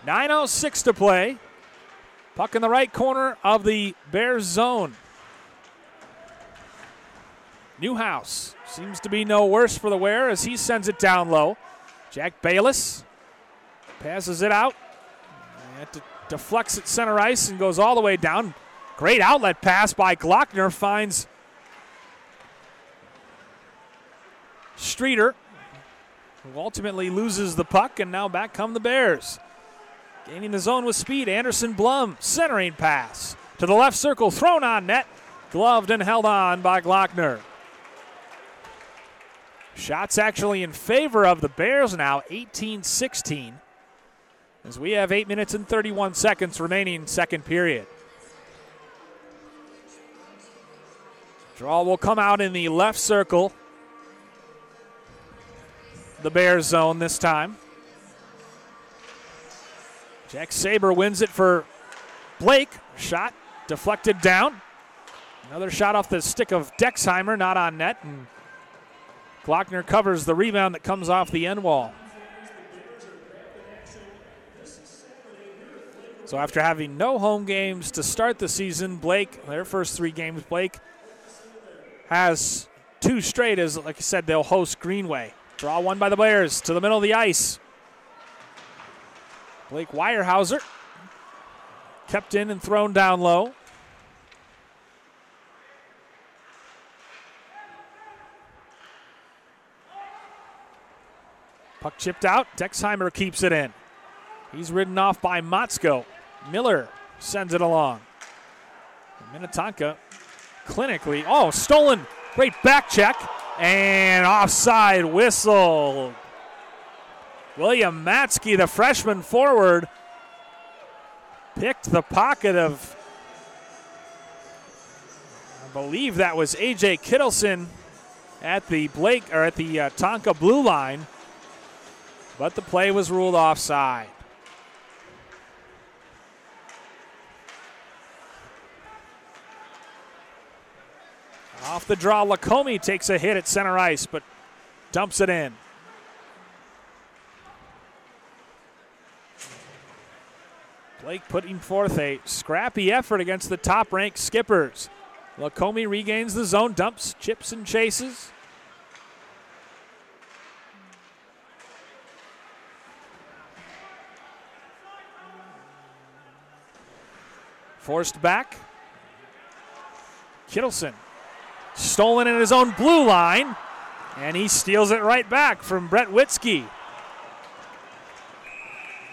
9:06 to play. Puck in the right corner of the Bears zone. Newhouse seems to be no worse for the wear as he sends it down low. Jack Bayless passes it out. It deflects at center ice and goes all the way down. Great outlet pass by Glockner, finds Streeter, who ultimately loses the puck, and now back come the Bears. Gaining the zone with speed, Anderson Blum, centering pass to the left circle, thrown on net, gloved and held on by Glockner. Shots actually in favor of the Bears now, 18-16, as we have 8 minutes and 31 seconds remaining second period. Draw will come out in the left circle, the Bears zone this time. Jack Saber wins it for Blake. Shot deflected down. Another shot off the stick of Dexheimer, not on net. And Glockner covers the rebound that comes off the end wall. So after having no home games to start the season, Blake, their first 3 games, Blake has 2 straight as, like I said, they'll host Greenway. Draw one by the Bears to the middle of the ice. Blake Weyerhauser kept in and thrown down low. Puck chipped out. Dexheimer keeps it in. He's ridden off by Motzko. Miller sends it along. Minnetonka clinically. Oh, stolen. Great back check. And offside whistle. William Matsky, the freshman forward, picked the pocket of, I believe that was A.J. Kittleson at the Tonka blue line, but the play was ruled offside. Off the draw, Lacombe takes a hit at center ice, but dumps it in. Blake putting forth a scrappy effort against the top-ranked Skippers. Lacombe regains the zone, dumps, chips, and chases. Forced back. Kittleson stolen in his own blue line, and he steals it right back from Brett Witzke.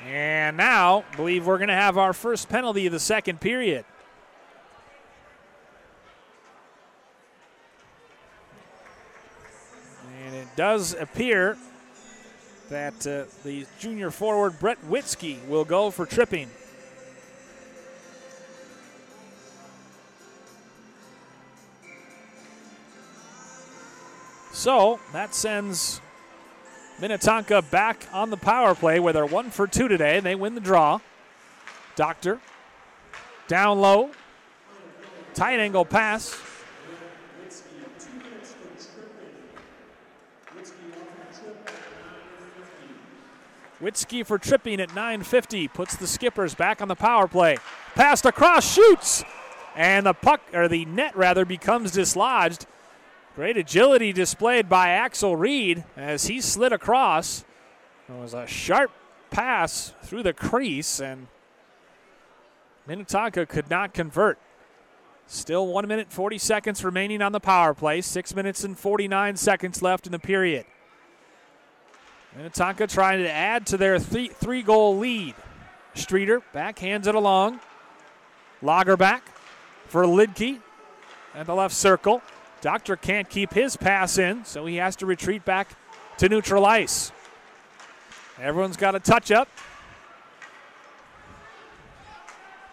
And now, I believe we're going to have our first penalty of the second period. And it does appear that the junior forward, Brett Witzke, will go for tripping. So that sends Minnetonka back on the power play where they're 1 for 2 today. They win the draw. Doctor down low. Tight angle pass. Witzke for tripping at 9:50 puts the Skippers back on the power play. Passed across, shoots, and the puck, or the net rather, becomes dislodged. Great agility displayed by Axel Reed as he slid across. It was a sharp pass through the crease, and Minnetonka could not convert. Still 1 minute 40 seconds remaining on the power play. 6 minutes and 49 seconds left in the period. Minnetonka trying to add to their three-goal lead. Streeter backhands it along. Lagerback for Lidke at the left circle. Doctor can't keep his pass in, so he has to retreat back to neutral ice. Everyone's got a touch-up.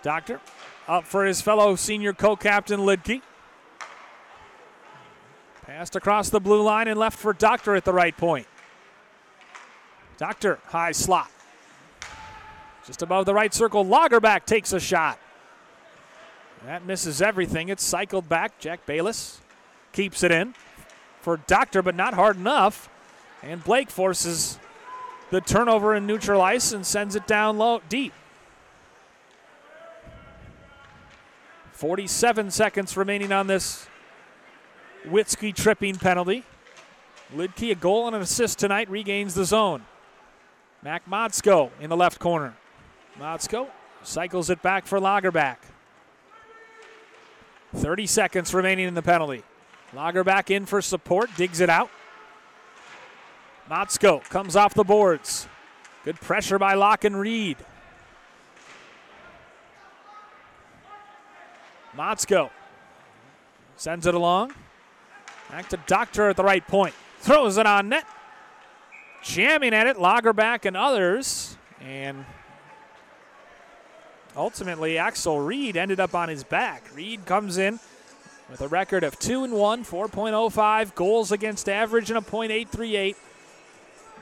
Doctor up for his fellow senior co-captain Lidke. Passed across the blue line and left for Doctor at the right point. Doctor, high slot. Just above the right circle, Lagerback takes a shot. That misses everything. It's cycled back. Jack Bayless keeps it in for Doctor, but not hard enough. And Blake forces the turnover in neutral ice and sends it down low, deep. 47 seconds remaining on this Witzke tripping penalty. Lidke, a goal and an assist tonight, regains the zone. Mac Motzko in the left corner. Motzko cycles it back for Lagerback. 30 seconds remaining in the penalty. Lagerback in for support, digs it out. Motzko comes off the boards. Good pressure by Locke and Reed. Motzko sends it along. Back to Doctor at the right point. Throws it on net. Jamming at it, Lagerback and others. And ultimately, Axel Reed ended up on his back. Reed comes in with a record of 2-1, 4.05 goals against average and a .838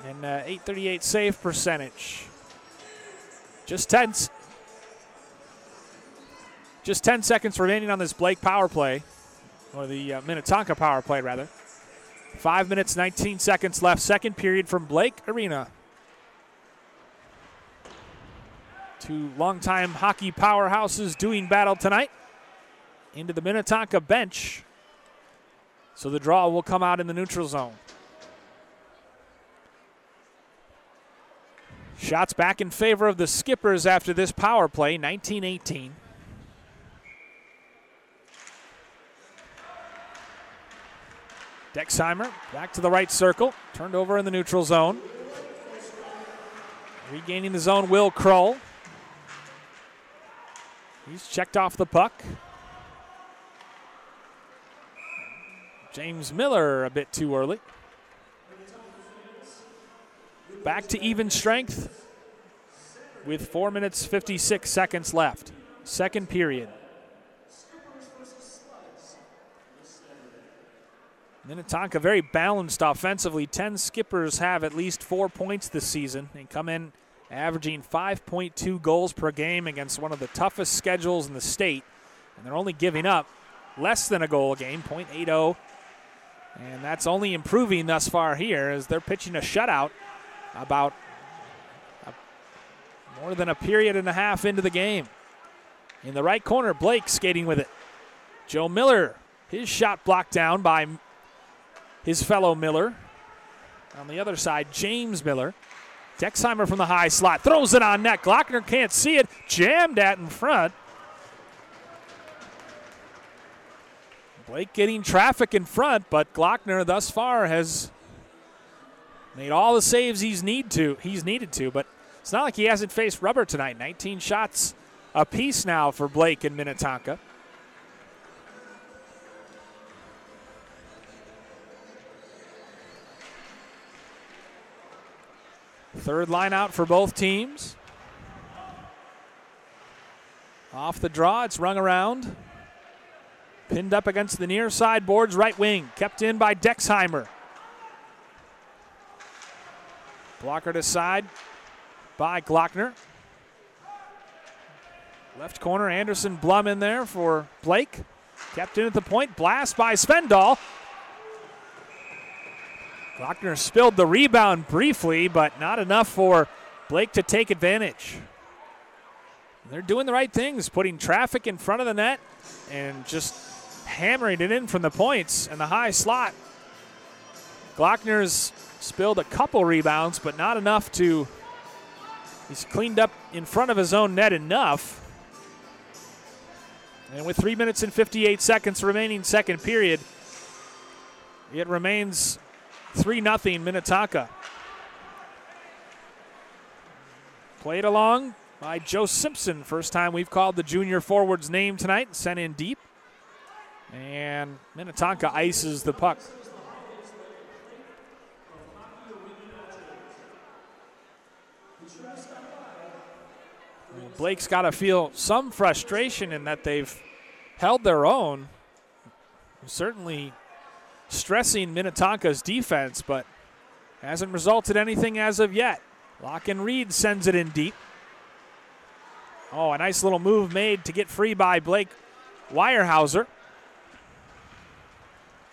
and .838 save percentage. Just 10 seconds remaining on this Blake power play, or the Minnetonka power play rather. 5 minutes, 19 seconds left. Second period from Blake Arena. Two longtime hockey powerhouses doing battle tonight. Into the Minnetonka bench. So the draw will come out in the neutral zone. Shots back in favor of the Skippers after this power play, 19-18. Dexheimer back to the right circle, turned over in the neutral zone. Regaining the zone, Will Kroll. He's checked off the puck. James Miller a bit too early. Back to even strength with 4 minutes, 56 seconds left. Second period. Minnetonka very balanced offensively. 10 Skippers have at least 4 points this season. They come in averaging 5.2 goals per game against one of the toughest schedules in the state. And they're only giving up less than a goal a game, .80. And that's only improving thus far here as they're pitching a shutout about More than a period and a half into the game. In the right corner, Blake skating with it. Joe Miller, his shot blocked down by his fellow Miller. On the other side, James Miller. Dexheimer from the high slot, throws it on net. Glockner can't see it, jammed at in front. Blake getting traffic in front, but Glockner thus far has made all the saves he's needed to, but it's not like he hasn't faced rubber tonight. 19 shots apiece now for Blake and Minnetonka. Third line out for both teams. Off the draw, it's rung around. Pinned up against the near side boards, right wing. Kept in by Dexheimer. Blockered aside by Glockner. Left corner, Anderson Blum in there for Blake. Kept in at the point, blast by Svendal. Glockner spilled the rebound briefly, but not enough for Blake to take advantage. They're doing the right things, putting traffic in front of the net and just hammering it in from the points and the high slot. Glockner's spilled a couple rebounds, but not enough to, he's cleaned up in front of his own net enough. And with 3 minutes and 58 seconds remaining second period, it remains 3-0 Minnetonka. Played along by Joe Simpson. First time we've called the junior forward's name tonight. Sent in deep. And Minnetonka ices the puck. Blake's got to feel some frustration in that they've held their own. Certainly stressing Minnetonka's defense, but hasn't resulted anything as of yet. Lock-and Reed sends it in deep. Oh, a nice little move made to get free by Blake Weyerhauser.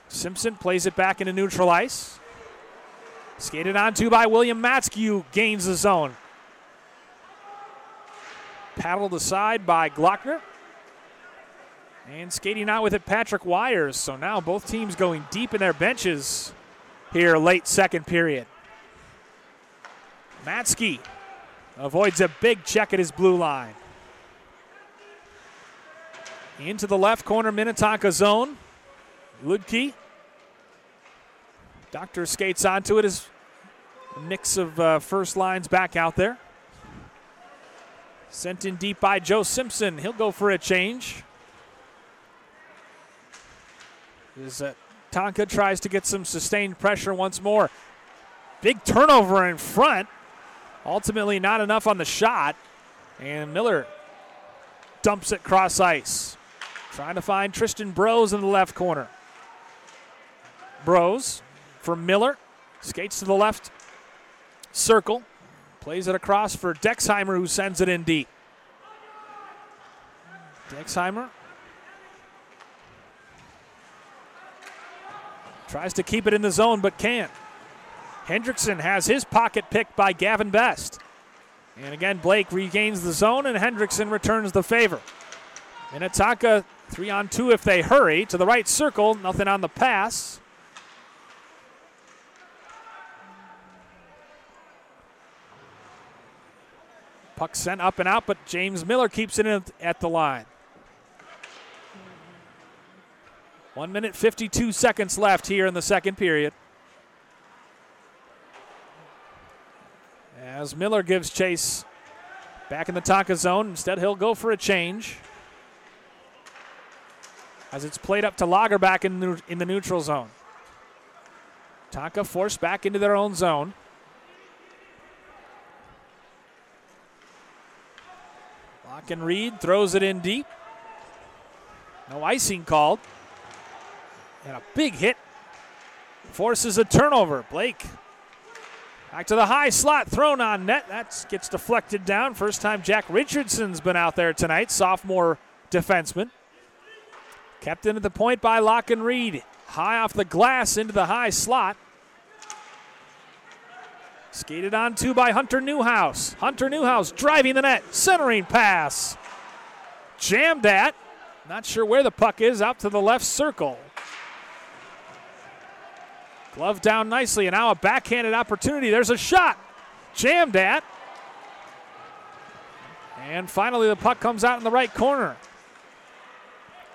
Simpson plays it back into neutral ice. Skated onto by William Matskew, gains the zone. Paddled aside by Glockner. And skating out with it, Patrick Weyers. So now both teams going deep in their benches here late second period. Matsky avoids a big check at his blue line. Into the left corner, Minnetonka zone. Ludke. Doctor skates onto it as a mix of first lines back out there. Sent in deep by Joe Simpson. He'll go for a change. As Tonka tries to get some sustained pressure once more. Big turnover in front. Ultimately not enough on the shot. And Miller dumps it cross ice. Trying to find Tristan Brose in the left corner. Brose for Miller. Skates to the left circle. Plays it across for Dexheimer, who sends it in deep. Dexheimer tries to keep it in the zone, but can't. Hendrickson has his pocket picked by Gavin Best. And again, Blake regains the zone, and Hendrickson returns the favor. Minnetonka 3-on-2 if they hurry. To the right circle, nothing on the pass. Puck sent up and out, but James Miller keeps it in at the line. 1 minute, 52 seconds left here in the second period. As Miller gives chase back in the Tonka zone. Instead, he'll go for a change. As it's played up to Lagerback in the neutral zone. Tonka forced back into their own zone. Lock-and Reed throws it in deep. No icing called. And a big hit forces a turnover. Blake back to the high slot, thrown on net. That gets deflected down. First time Jack Richardson's been out there tonight, sophomore defenseman. Kept in at the point by Lock-and Reed. High off the glass into the high slot. Skated on to by Hunter Newhouse. Hunter Newhouse driving the net. Centering pass. Jammed at. Not sure where the puck is. Out to the left circle. Glove down nicely, and now a backhanded opportunity. There's a shot. Jammed at. And finally the puck comes out in the right corner.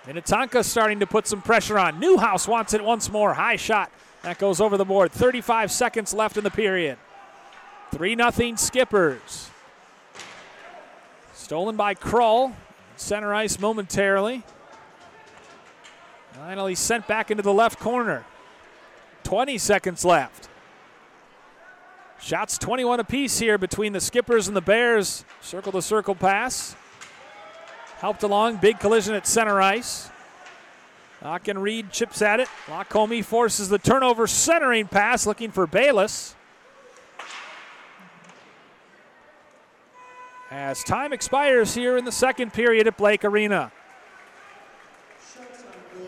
Minnetonka starting to put some pressure on. Newhouse wants it once more. High shot. That goes over the board. 35 seconds left in the period. 3-0 Skippers. Stolen by Krull. Center ice momentarily. Finally sent back into the left corner. 20 seconds left. Shots 21 apiece here between the Skippers and the Bears. Circle-to-circle pass. Helped along. Big collision at center ice. Locke and Reed chips at it. Lacombe forces the turnover. Centering pass looking for Bayless. As time expires here in the second period at Blake Arena.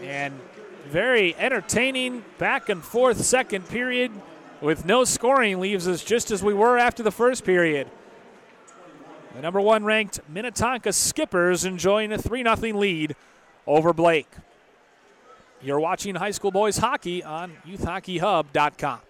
And very entertaining back and forth second period with no scoring leaves us just as we were after the first period. The number 1 ranked Minnetonka Skippers enjoying a 3-0 lead over Blake. You're watching high school boys hockey on youthhockeyhub.com.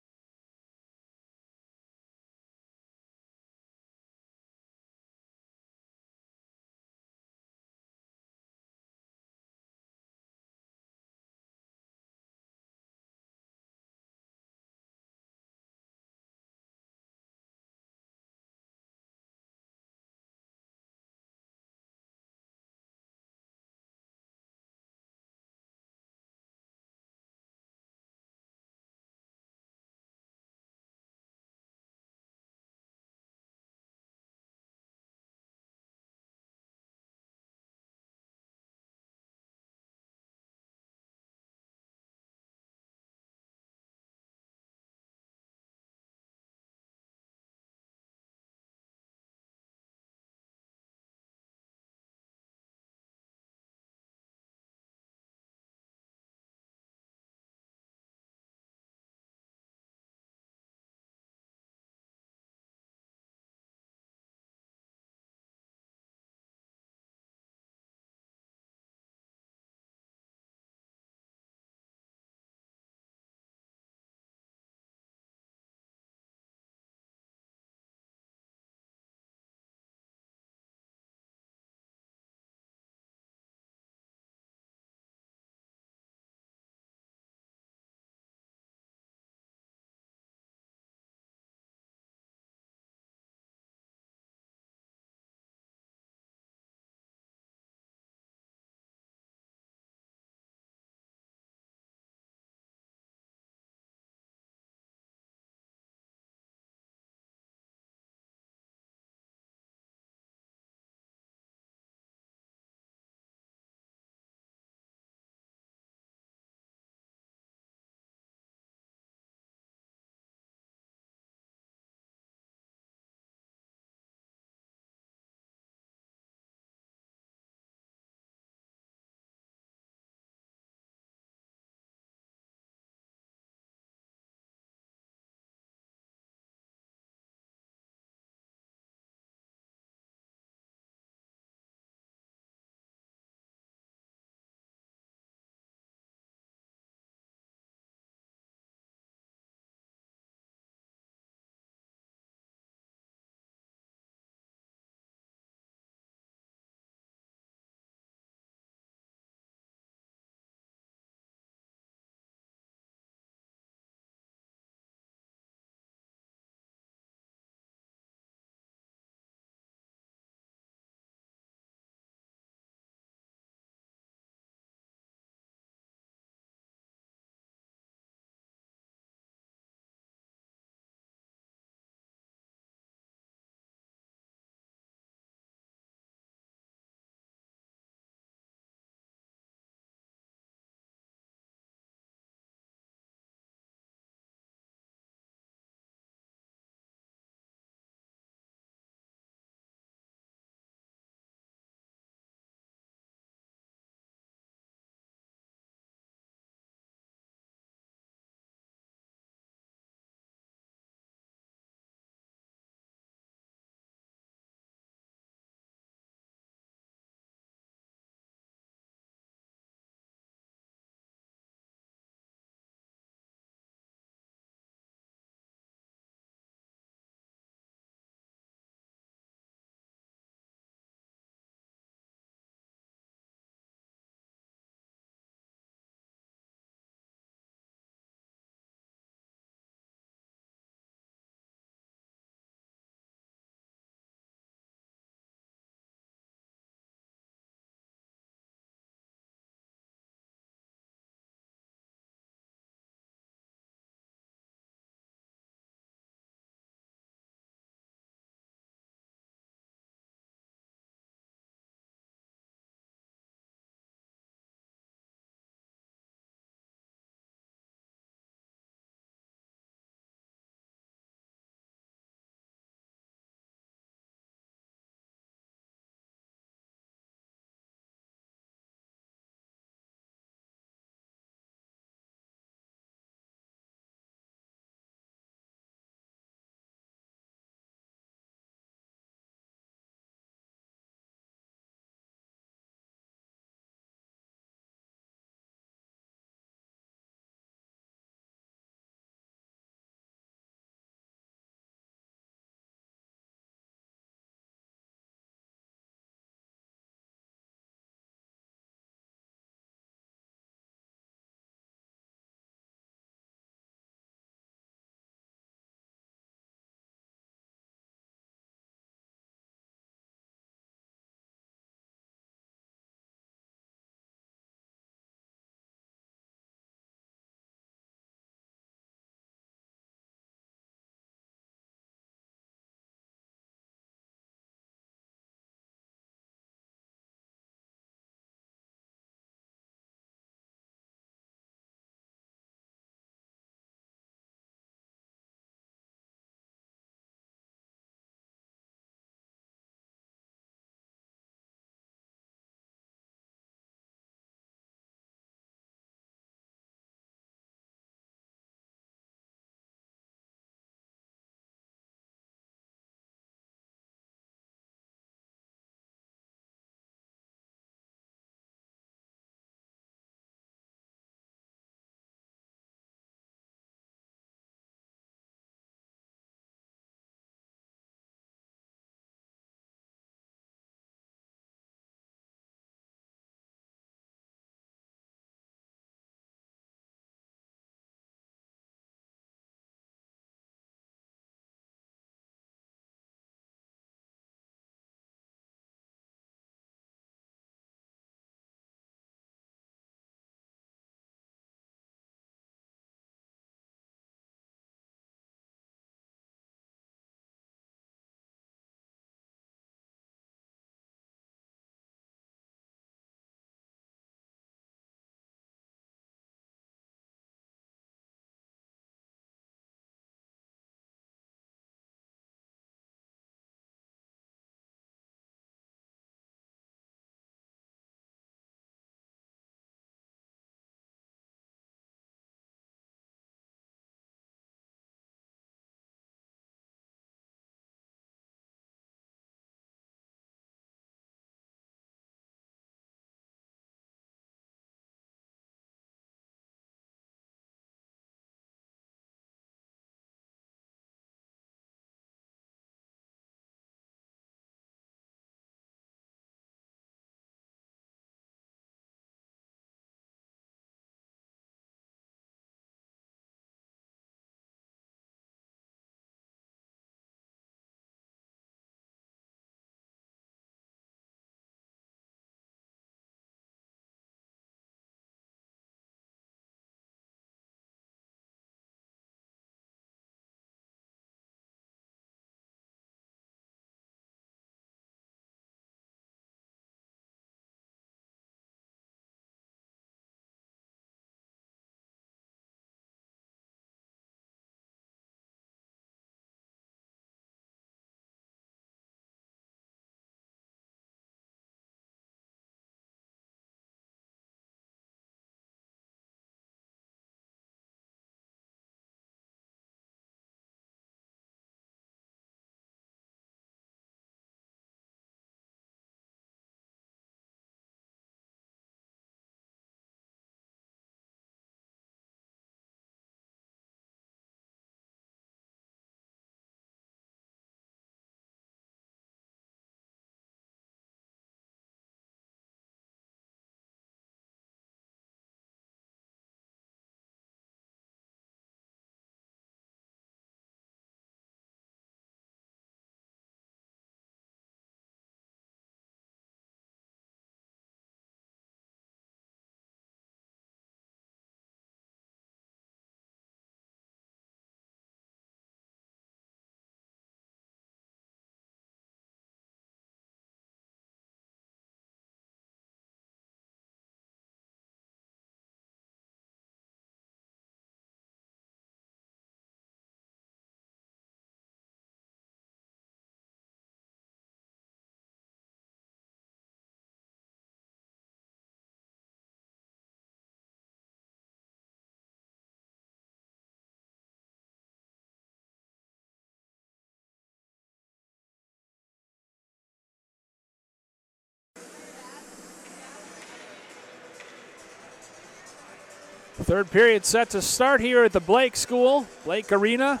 Third period set to start here at the Blake School, Blake Arena.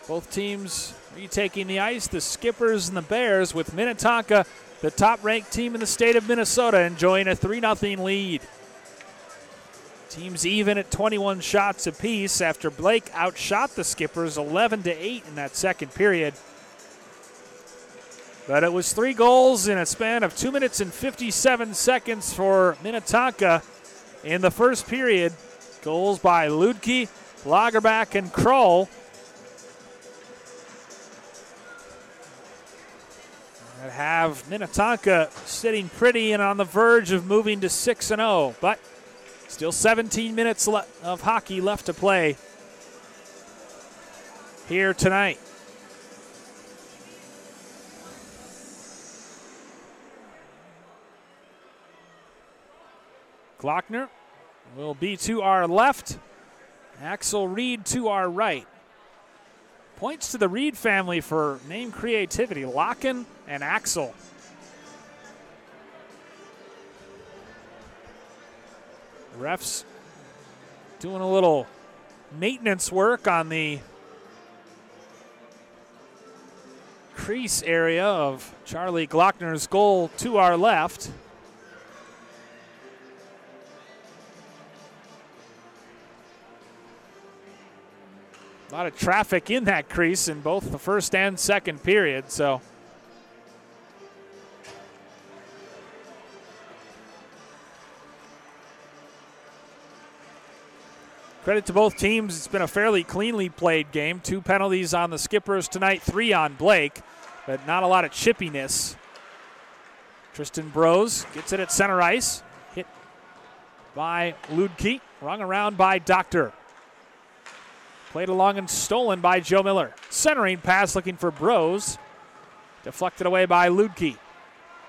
Both teams retaking the ice, the Skippers and the Bears, with Minnetonka, the top-ranked team in the state of Minnesota, enjoying a 3-0 lead. Teams even at 21 shots apiece after Blake outshot the Skippers 11-8 in that second period. But it was 3 goals in a span of 2 minutes and 57 seconds for Minnetonka in the first period. Goals by Ludke, Lagerbach, and Kroll. That have Minnetonka sitting pretty and on the verge of moving to 6-0, but still 17 minutes of hockey left to play here tonight. Glockner will be to our left. Axel Reed to our right. Points to the Reed family for name creativity. Locken and Axel. Refs doing a little maintenance work on the crease area of Charlie Glockner's goal to our left. A lot of traffic in that crease in both the first and second period, so credit to both teams. It's been a fairly cleanly played game. 2 penalties on the Skippers tonight, 3 on Blake, but not a lot of chippiness. Tristan Brose gets it at center ice. Hit by Ludke, rung around by Doctor. Played along and stolen by Joe Miller. Centering pass looking for Brose. Deflected away by Ludke.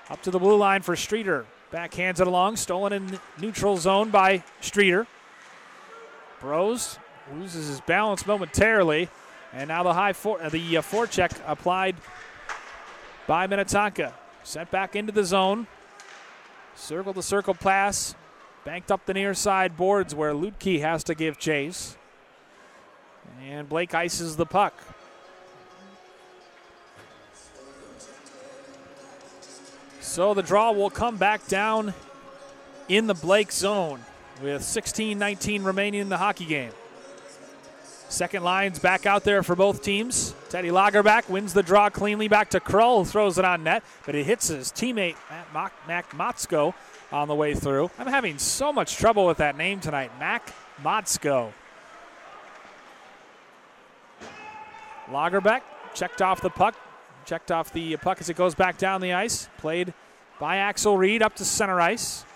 Up to the blue line for Streeter. Backhands it along. Stolen in neutral zone by Streeter. Brose loses his balance momentarily. And now the forecheck applied by Minnetonka. Sent back into the zone. Circle-to-circle pass. Banked up the near side boards where Ludke has to give chase. And Blake ices the puck. So the draw will come back down in the Blake zone with 16:19 remaining in the hockey game. Second line's back out there for both teams. Teddy Lagerbach wins the draw cleanly back to Krull, who throws it on net, but it hits his teammate Mac Motzko on the way through. I'm having so much trouble with that name tonight, Mac Motzko. Lagerbach checked off the puck as it goes back down the ice. Played by Axel Reed up to center ice.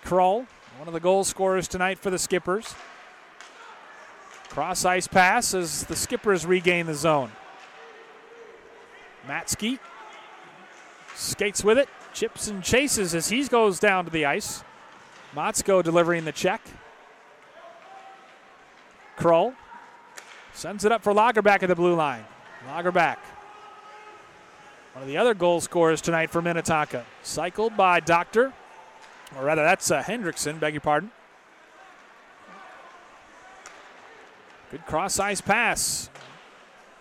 Krull, one of the goal scorers tonight for the Skippers. Cross ice pass as the Skippers regain the zone. Matsky skates with it, chips and chases as he goes down to the ice. Motzko delivering the check. Krull sends it up for Lagerbach at the blue line. Lagerbach, one of the other goal scorers tonight for Minnetonka. Cycled by Doctor, or rather that's Hendrickson, beg your pardon. Good cross-ice pass.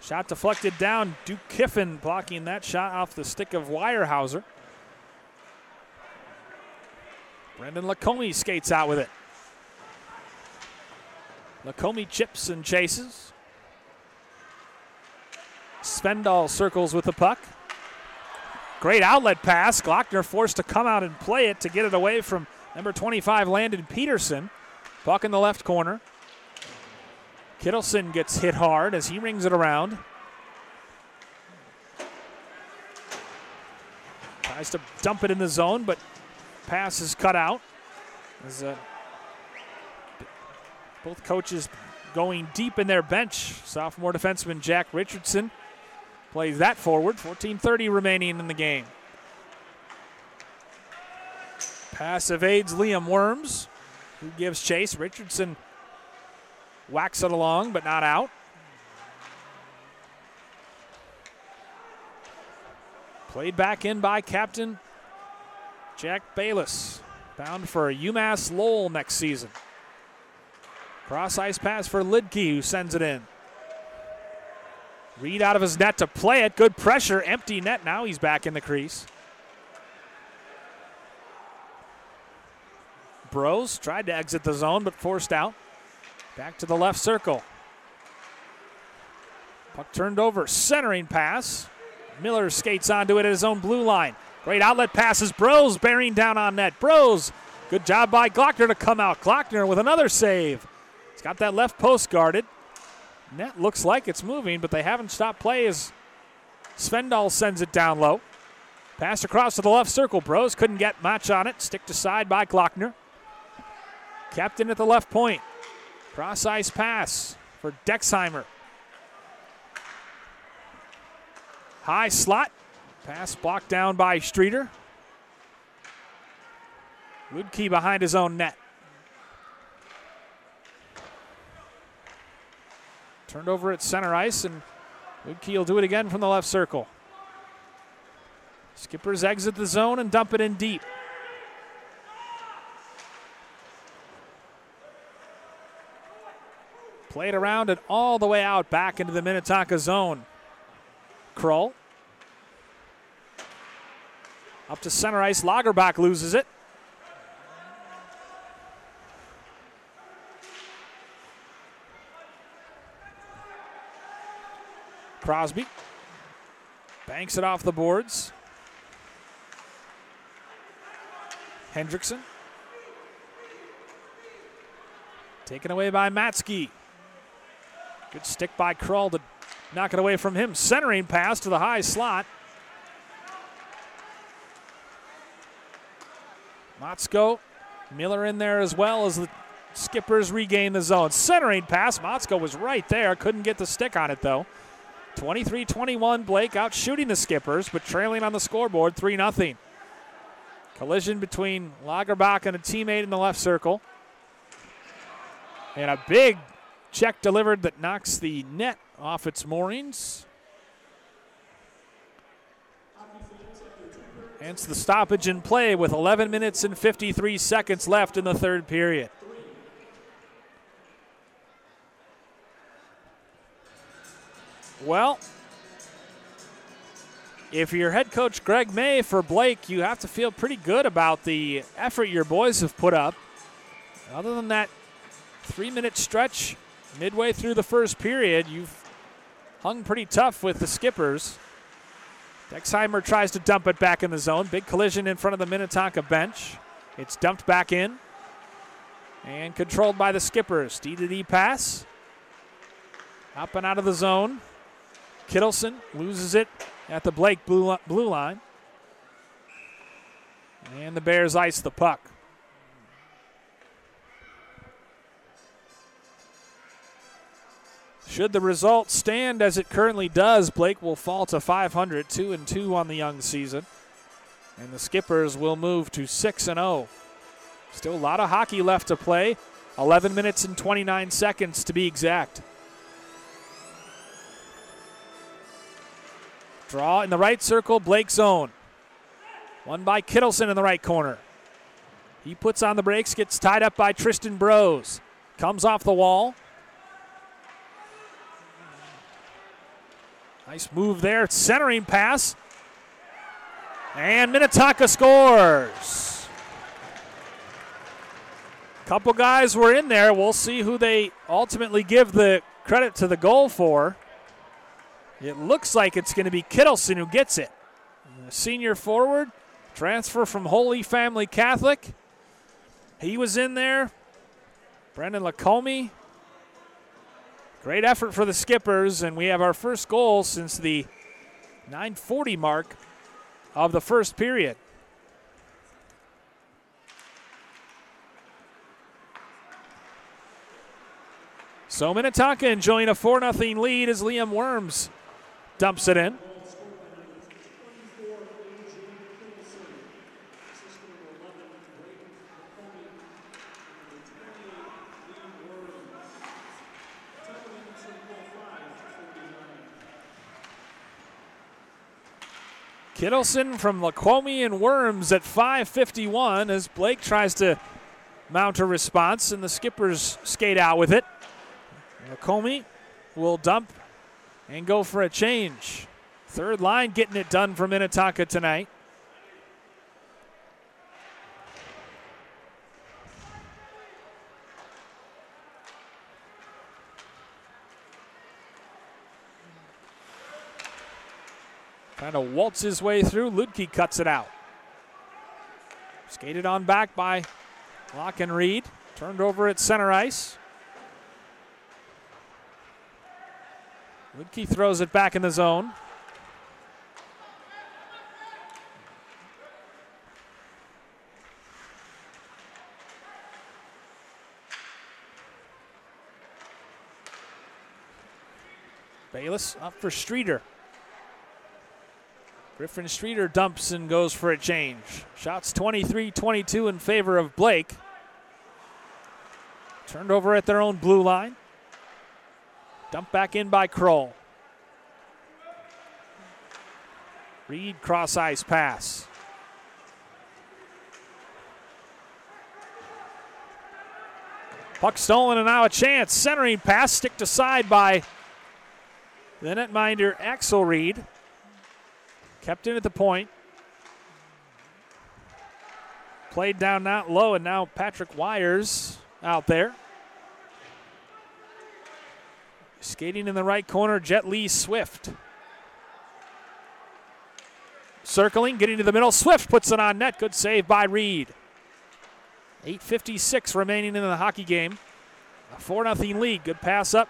Shot deflected down. Duke Kiffin blocking that shot off the stick of Weyerhaeuser. Brendan Lacombe skates out with it. Lacombe chips and chases. Svendal circles with the puck. Great outlet pass. Glockner forced to come out and play it to get it away from number 25, Landon Peterson. Puck in the left corner. Kittleson gets hit hard as he rings it around. Tries to dump it in the zone, but pass is cut out. As both coaches going deep in their bench. Sophomore defenseman Jack Richardson plays that forward. 14:30 remaining in the game. Pass evades Liam Worms, who gives chase. Richardson whacks it along, but not out. Played back in by captain Jack Bayless, bound for UMass Lowell next season. Cross ice pass for Lidke, who sends it in. Reed out of his net to play it. Good pressure. Empty net. Now he's back in the crease. Bros tried to exit the zone but forced out. Back to the left circle. Puck turned over. Centering pass. Miller skates onto it at his own blue line. Great outlet passes. Bros bearing down on net. Bros. Good job by Glockner to come out. Glockner with another save. He's got that left post guarded. Net looks like it's moving, but they haven't stopped play as Svendal sends it down low. Pass across to the left circle. Bros couldn't get much on it. Stick to side by Glockner. Captain at the left point. Cross ice pass for Dexheimer. High slot. Pass blocked down by Streeter. Ludke behind his own net. Turned over at center ice, and Ludke will do it again from the left circle. Skippers exit the zone and dump it in deep. Played around and all the way out back into the Minnetonka zone. Kroll. Up to center ice. Lagerbach loses it. Crosby banks it off the boards. Hendrickson. Taken away by Matsky. Good stick by Krull to knock it away from him. Centering pass to the high slot. Motzko, Miller in there as well as the Skippers regain the zone. Centering pass. Motzko was right there. Couldn't get the stick on it though. 23-21, Blake out shooting the Skippers, but trailing on the scoreboard 3-0. Collision between Lagerbach and a teammate in the left circle. And a big check delivered that knocks the net off its moorings. Hence the stoppage in play with 11 minutes and 53 seconds left in the third period. Well, if you're head coach Greg May for Blake, you have to feel pretty good about the effort your boys have put up. Other than that 3-minute stretch midway through the first period, you've hung pretty tough with the Skippers. Dexheimer tries to dump it back in the zone. Big collision in front of the Minnetonka bench. It's dumped back in and controlled by the Skippers. D-to-D pass. Up and out of the zone. Kittleson loses it at the Blake blue line. And the Bears ice the puck. Should the result stand as it currently does, Blake will fall to 500, 2-2 on the young season. And the Skippers will move to 6-0. Still a lot of hockey left to play. 11 minutes and 29 seconds to be exact. Draw in the right circle, Blake's own. One by Kittleson in the right corner. He puts on the brakes, gets tied up by Tristan Bros. Comes off the wall. Nice move there, centering pass. And Minnetonka scores. Couple guys were in there. We'll see who they ultimately give the credit to the goal for. It looks like it's going to be Kittleson who gets it. A senior forward, transfer from Holy Family Catholic. He was in there. Brendan Lacombe. Great effort for the Skippers, and we have our first goal since the 9:40 mark of the first period. So Minnetonka enjoying a 4-0 lead as Liam Worms dumps it in. Kittleson from Lacombe and Worms at 5:51 as Blake tries to mount a response, and the Skippers skate out with it. Lacombe will dump and go for a change. Third line getting it done for Minnetonka tonight. Trying to waltz his way through. Ludke cuts it out. Skated on back by Locke and Reed. Turned over at center ice. Ludke throws it back in the zone. Bayless up for Streeter. Griffin Streeter dumps and goes for a change. Shots 23-22 in favor of Blake. Turned over at their own blue line. Dumped back in by Kroll. Reed cross ice pass. Puck stolen and now a chance. Centering pass sticked aside by the netminder Axel Reed. Kept in at the point. Played down out low, and now Patrick Wires out there. Skating in the right corner, Jet Lee Swift. Circling, getting to the middle. Swift puts it on net. Good save by Reed. 8:56 remaining in the hockey game. A 4-0 lead. Good pass up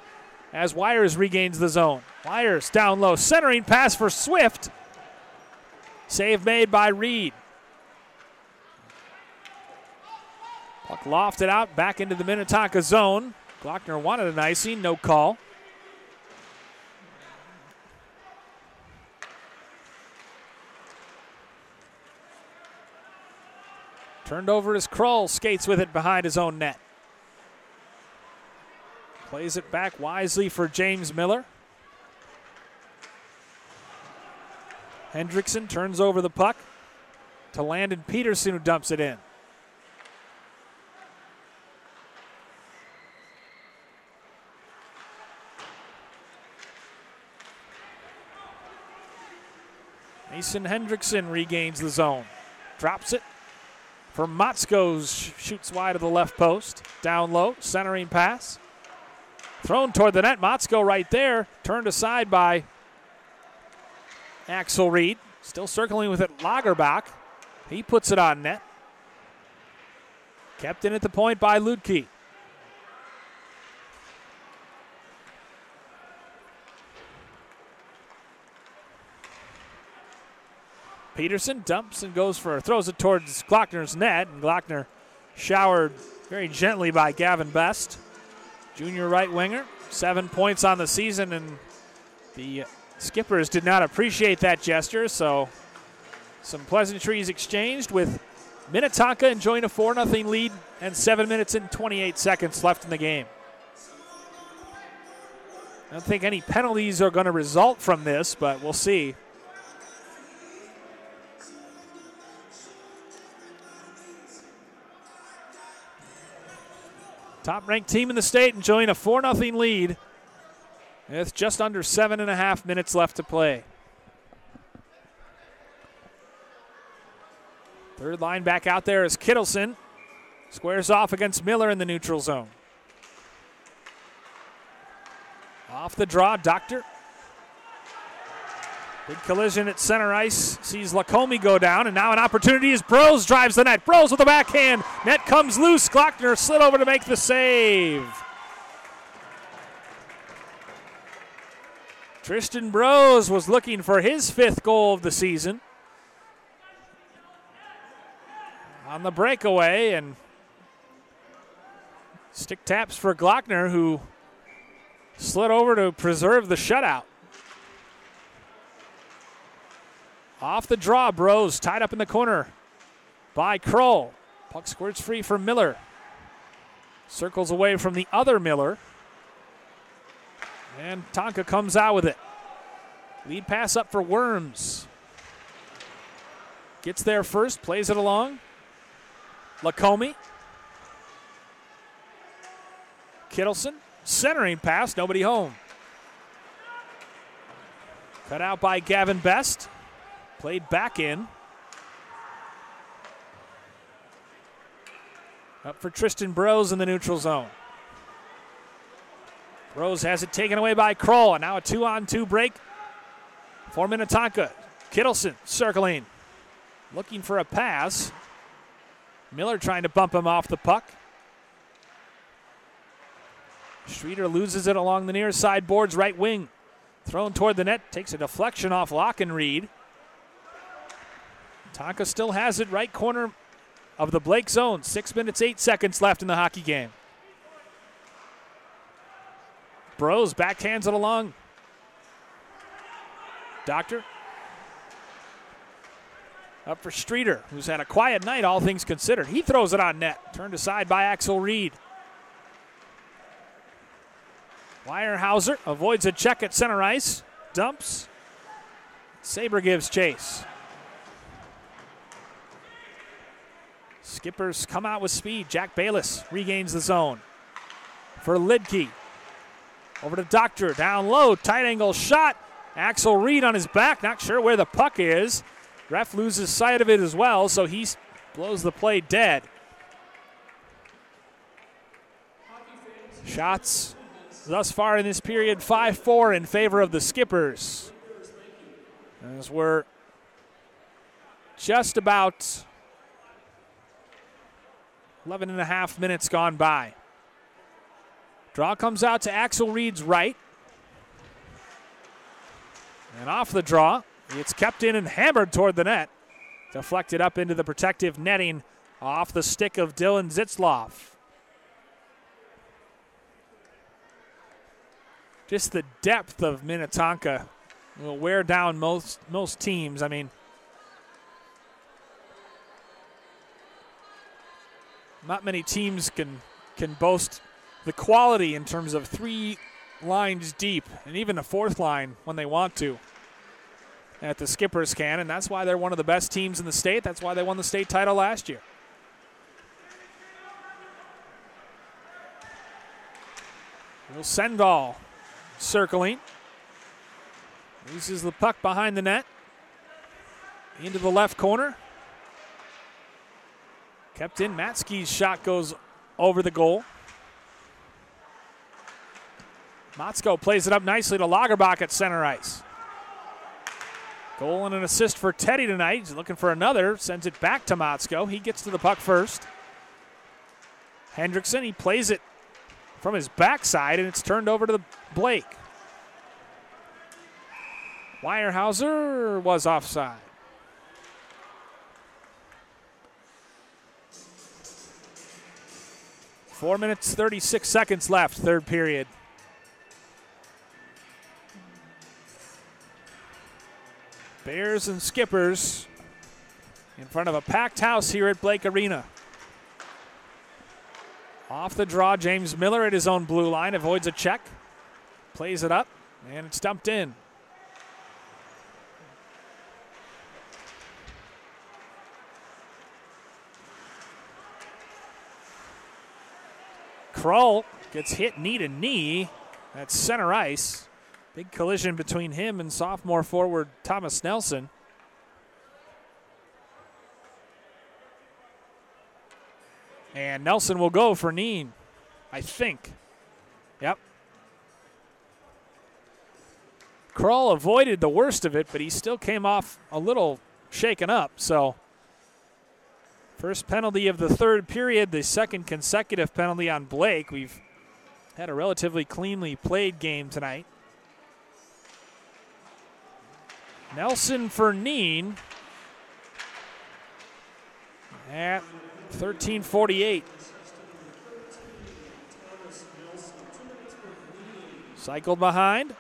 as Wires regains the zone. Wires down low. Centering pass for Swift. Save made by Reed. Puck lofted out back into the Minnetonka zone. Glockner wanted an icing, no call. Turned over as Kroll skates with it behind his own net. Plays it back wisely for James Miller. Hendrickson turns over the puck to Landon Peterson, who dumps it in. Mason Hendrickson regains the zone. Drops it for Motzko, shoots wide of the left post. Down low, centering pass. Thrown toward the net. Motzko right there, turned aside by Axel Reed. Still circling with it, Lagerbach. He puts it on net. Kept in at the point by Ludke. Peterson dumps and throws it towards Glockner's net, and Glockner showered very gently by Gavin Best. Junior right winger, 7 points on the season, and the Skippers did not appreciate that gesture, so some pleasantries exchanged with Minnetonka enjoying a 4-0 lead and 7 minutes and 28 seconds left in the game. I don't think any penalties are going to result from this, but we'll see. Top-ranked team in the state enjoying a 4-0 lead with just under 7.5 minutes left to play. Third line back out there is Kittleson. Squares off against Miller in the neutral zone. Off the draw, Doctor. Big collision at center ice. Sees Lacombe go down, and now an opportunity as Brose drives the net. Brose with the backhand. Net comes loose. Glockner slid over to make the save. Tristan Brose was looking for his 5th goal of the season. On the breakaway, and stick taps for Glockner, who slid over to preserve the shutout. Off the draw, Brose tied up in the corner by Kroll. Puck squirts free for Miller. Circles away from the other Miller. And Tonka comes out with it. Lead pass up for Worms. Gets there first, plays it along. Lacombe. Kittleson, centering pass, nobody home. Cut out by Gavin Best. Played back in. Up for Tristan Brose in the neutral zone. Brose has it taken away by Kroll, and now a 2-on-2 break for Minnetonka. Kittleson circling, looking for a pass. Miller trying to bump him off the puck. Streeter loses it along the near side boards, right wing. Thrown toward the net, takes a deflection off Lockenreed. Tonka still has it right corner of the Blake zone. 6 minutes, 8 seconds left in the hockey game. Brose backhands it along. Doctor. Up for Streeter, who's had a quiet night, all things considered. He throws it on net. Turned aside by Axel Reed. Weyerhaeuser avoids a check at center ice. Dumps. Sabre gives chase. Skippers come out with speed. Jack Bayless regains the zone. For Lidke. Over to Doctor. Down low. Tight angle shot. Axel Reed on his back. Not sure where the puck is. Ref loses sight of it as well, so he blows the play dead. Shots thus far in this period, 5-4 in favor of the Skippers. As we're just about 11 and a half minutes gone by. Draw comes out to Axel Reed's right. And off the draw, it's kept in and hammered toward the net. Deflected up into the protective netting off the stick of Dylan Zitzloff. Just the depth of Minnetonka will wear down most teams. I mean, not many teams can boast the quality in terms of 3 lines deep, and even a 4th line when they want to. At the Skippers can, and that's why they're one of the best teams in the state. That's why they won the state title last year. Will Sendall circling. Loses the puck behind the net. Into the left corner. Kept in. Matsky's shot goes over the goal. Motzko plays it up nicely to Lagerbach at center ice. Goal and an assist for Teddy tonight. He's looking for another. Sends it back to Motzko. He gets to the puck first. Hendrickson, he plays it from his backside, and it's turned over to the Blake. Weyerhaeuser was offside. Four minutes, 36 seconds left, third period. Bears and Skippers in front of a packed house here at Blake Arena. Off the draw, James Miller at his own blue line, avoids a check, plays it up, and it's dumped in. Kroll gets hit knee to knee at center ice. Big collision between him and sophomore forward Thomas Nelson. And Nelson will go for Neen, I think. Yep. Kroll avoided the worst of it, but he still came off a little shaken up. So, first penalty of the third period, the second consecutive penalty on Blake. We've had a relatively cleanly played game tonight. Nelson for Neen at 13:48. Cycled behind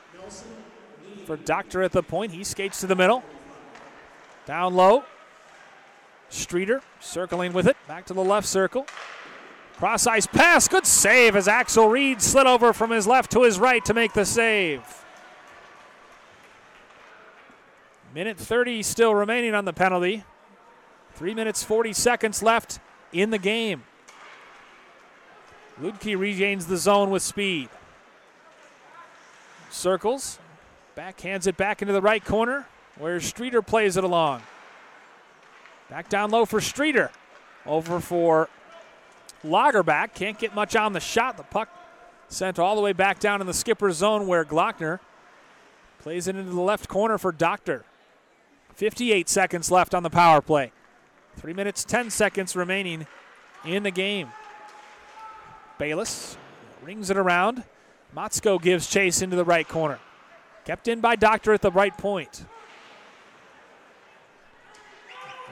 for Doctor at the point. He skates to the middle. Down low. Streeter circling with it. Back to the left circle. Cross ice pass. Good save as Axel Reed slid over from his left to his right to make the save. Minute 30 still remaining on the penalty. 3 minutes, 40 seconds left in the game. Ludke regains the zone with speed. Circles, backhands it back into the right corner where Streeter plays it along. Back down low for Streeter. Over for Lagerback. Can't get much on the shot. The puck sent all the way back down in the skipper's zone where Glockner plays it into the left corner for Doctor. 58 seconds left on the power play. 3 minutes, 10 seconds remaining in the game. Bayless rings it around. Motzko gives chase into the right corner. Kept in by Doctor at the right point.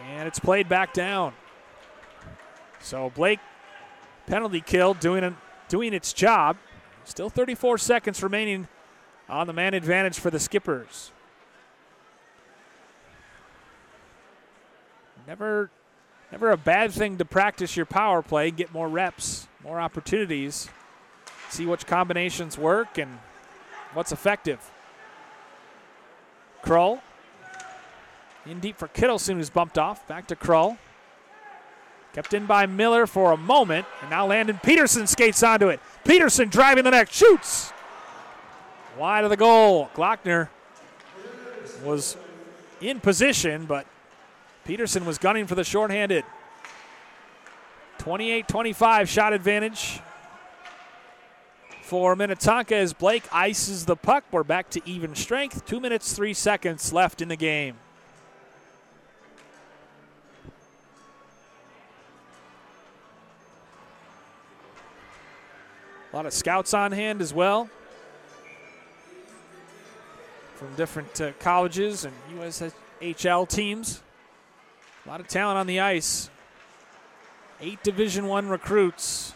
And it's played back down. So Blake, penalty kill, doing its job. Still 34 seconds remaining on the man advantage for the Skippers. Never a bad thing to practice your power play, get more reps, more opportunities, see which combinations work and what's effective. Krull in deep for Kittleson, who's bumped off. Back to Krull. Kept in by Miller for a moment, and now Landon Peterson skates onto it. Peterson driving the net, shoots! Wide of the goal. Glockner was in position, but Peterson was gunning for the shorthanded. 28-25 shot advantage for Minnetonka as Blake ices the puck. We're back to even strength. 2 minutes, 3 seconds left in the game. A lot of scouts on hand as well from different colleges and USHL teams. A lot of talent on the ice. 8 Division I recruits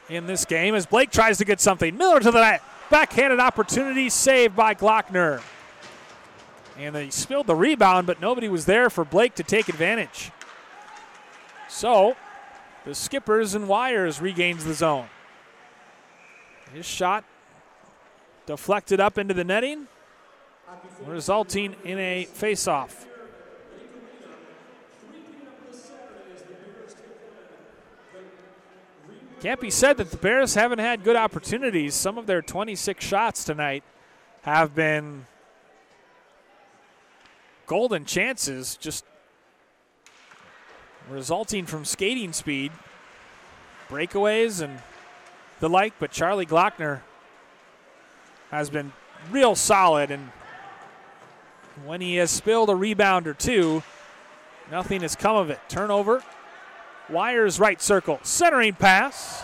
in this game as Blake tries to get something. Miller to the net. Backhanded opportunity saved by Glockner. And they spilled the rebound, but nobody was there for Blake to take advantage. So the Skippers and Wires regains the zone. His shot deflected up into the netting, resulting in a face-off. Can't be said that the Bears haven't had good opportunities. Some of their 26 shots tonight have been golden chances, just resulting from skating speed, breakaways, and the like. But Charlie Glockner has been real solid, and when he has spilled a rebound or two, nothing has come of it. Turnover. Wires right circle. Centering pass.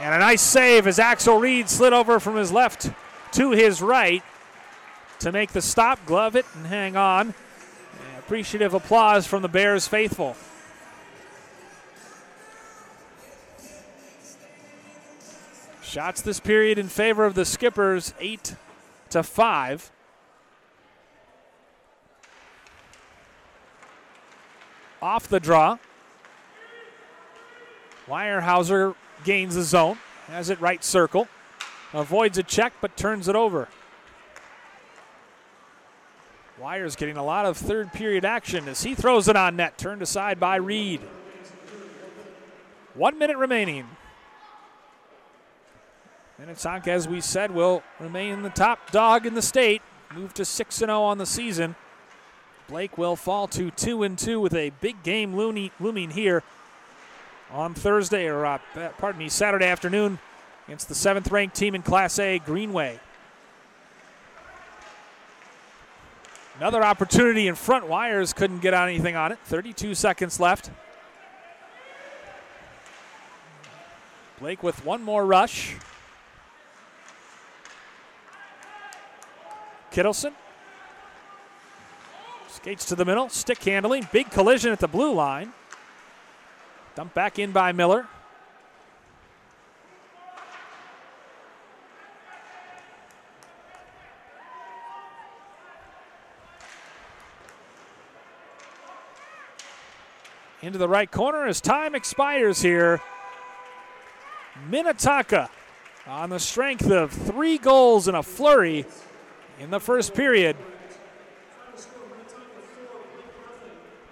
And a nice save as Axel Reed slid over from his left to his right to make the stop. Glove it and hang on. And appreciative applause from the Bears faithful. Shots this period in favor of the Skippers, 8-5. Off the draw. Weyerhaeuser gains the zone, has it right circle, avoids a check but turns it over. Weyer's getting a lot of third period action as he throws it on net, turned aside by Reed. 1 minute remaining. Minnetonka, as we said, will remain the top dog in the state, move to 6-0 on the season. Blake will fall to 2-2 with a big game looming here on Thursday, or Saturday afternoon against the 7th-ranked team in Class A, Greenway. Another opportunity in front. Wires couldn't get on anything on it. 32 seconds left. Blake with one more rush. Kittleson skates to the middle, stick handling, big collision at the blue line. Dumped back in by Miller. Into the right corner as time expires here. Minnetonka on the strength of 3 goals and a flurry in the first period.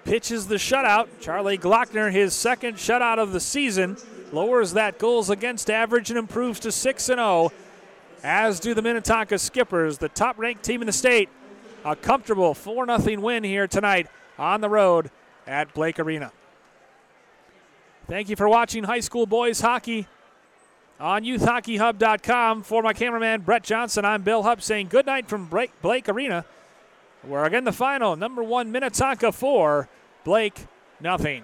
pitches the shutout. Charlie Glockner, his second shutout of the season, lowers that goals against average and improves to 6-0, as do the Minnetonka Skippers, the top-ranked team in the state. A comfortable 4-0 win here tonight on the road at Blake Arena. Thank you for watching high school boys hockey on youthhockeyhub.com. For my cameraman, Brett Johnson, I'm Bill Hupp saying good night from Blake Arena, where again the final, number 1 Minnetonka 4, Blake 0.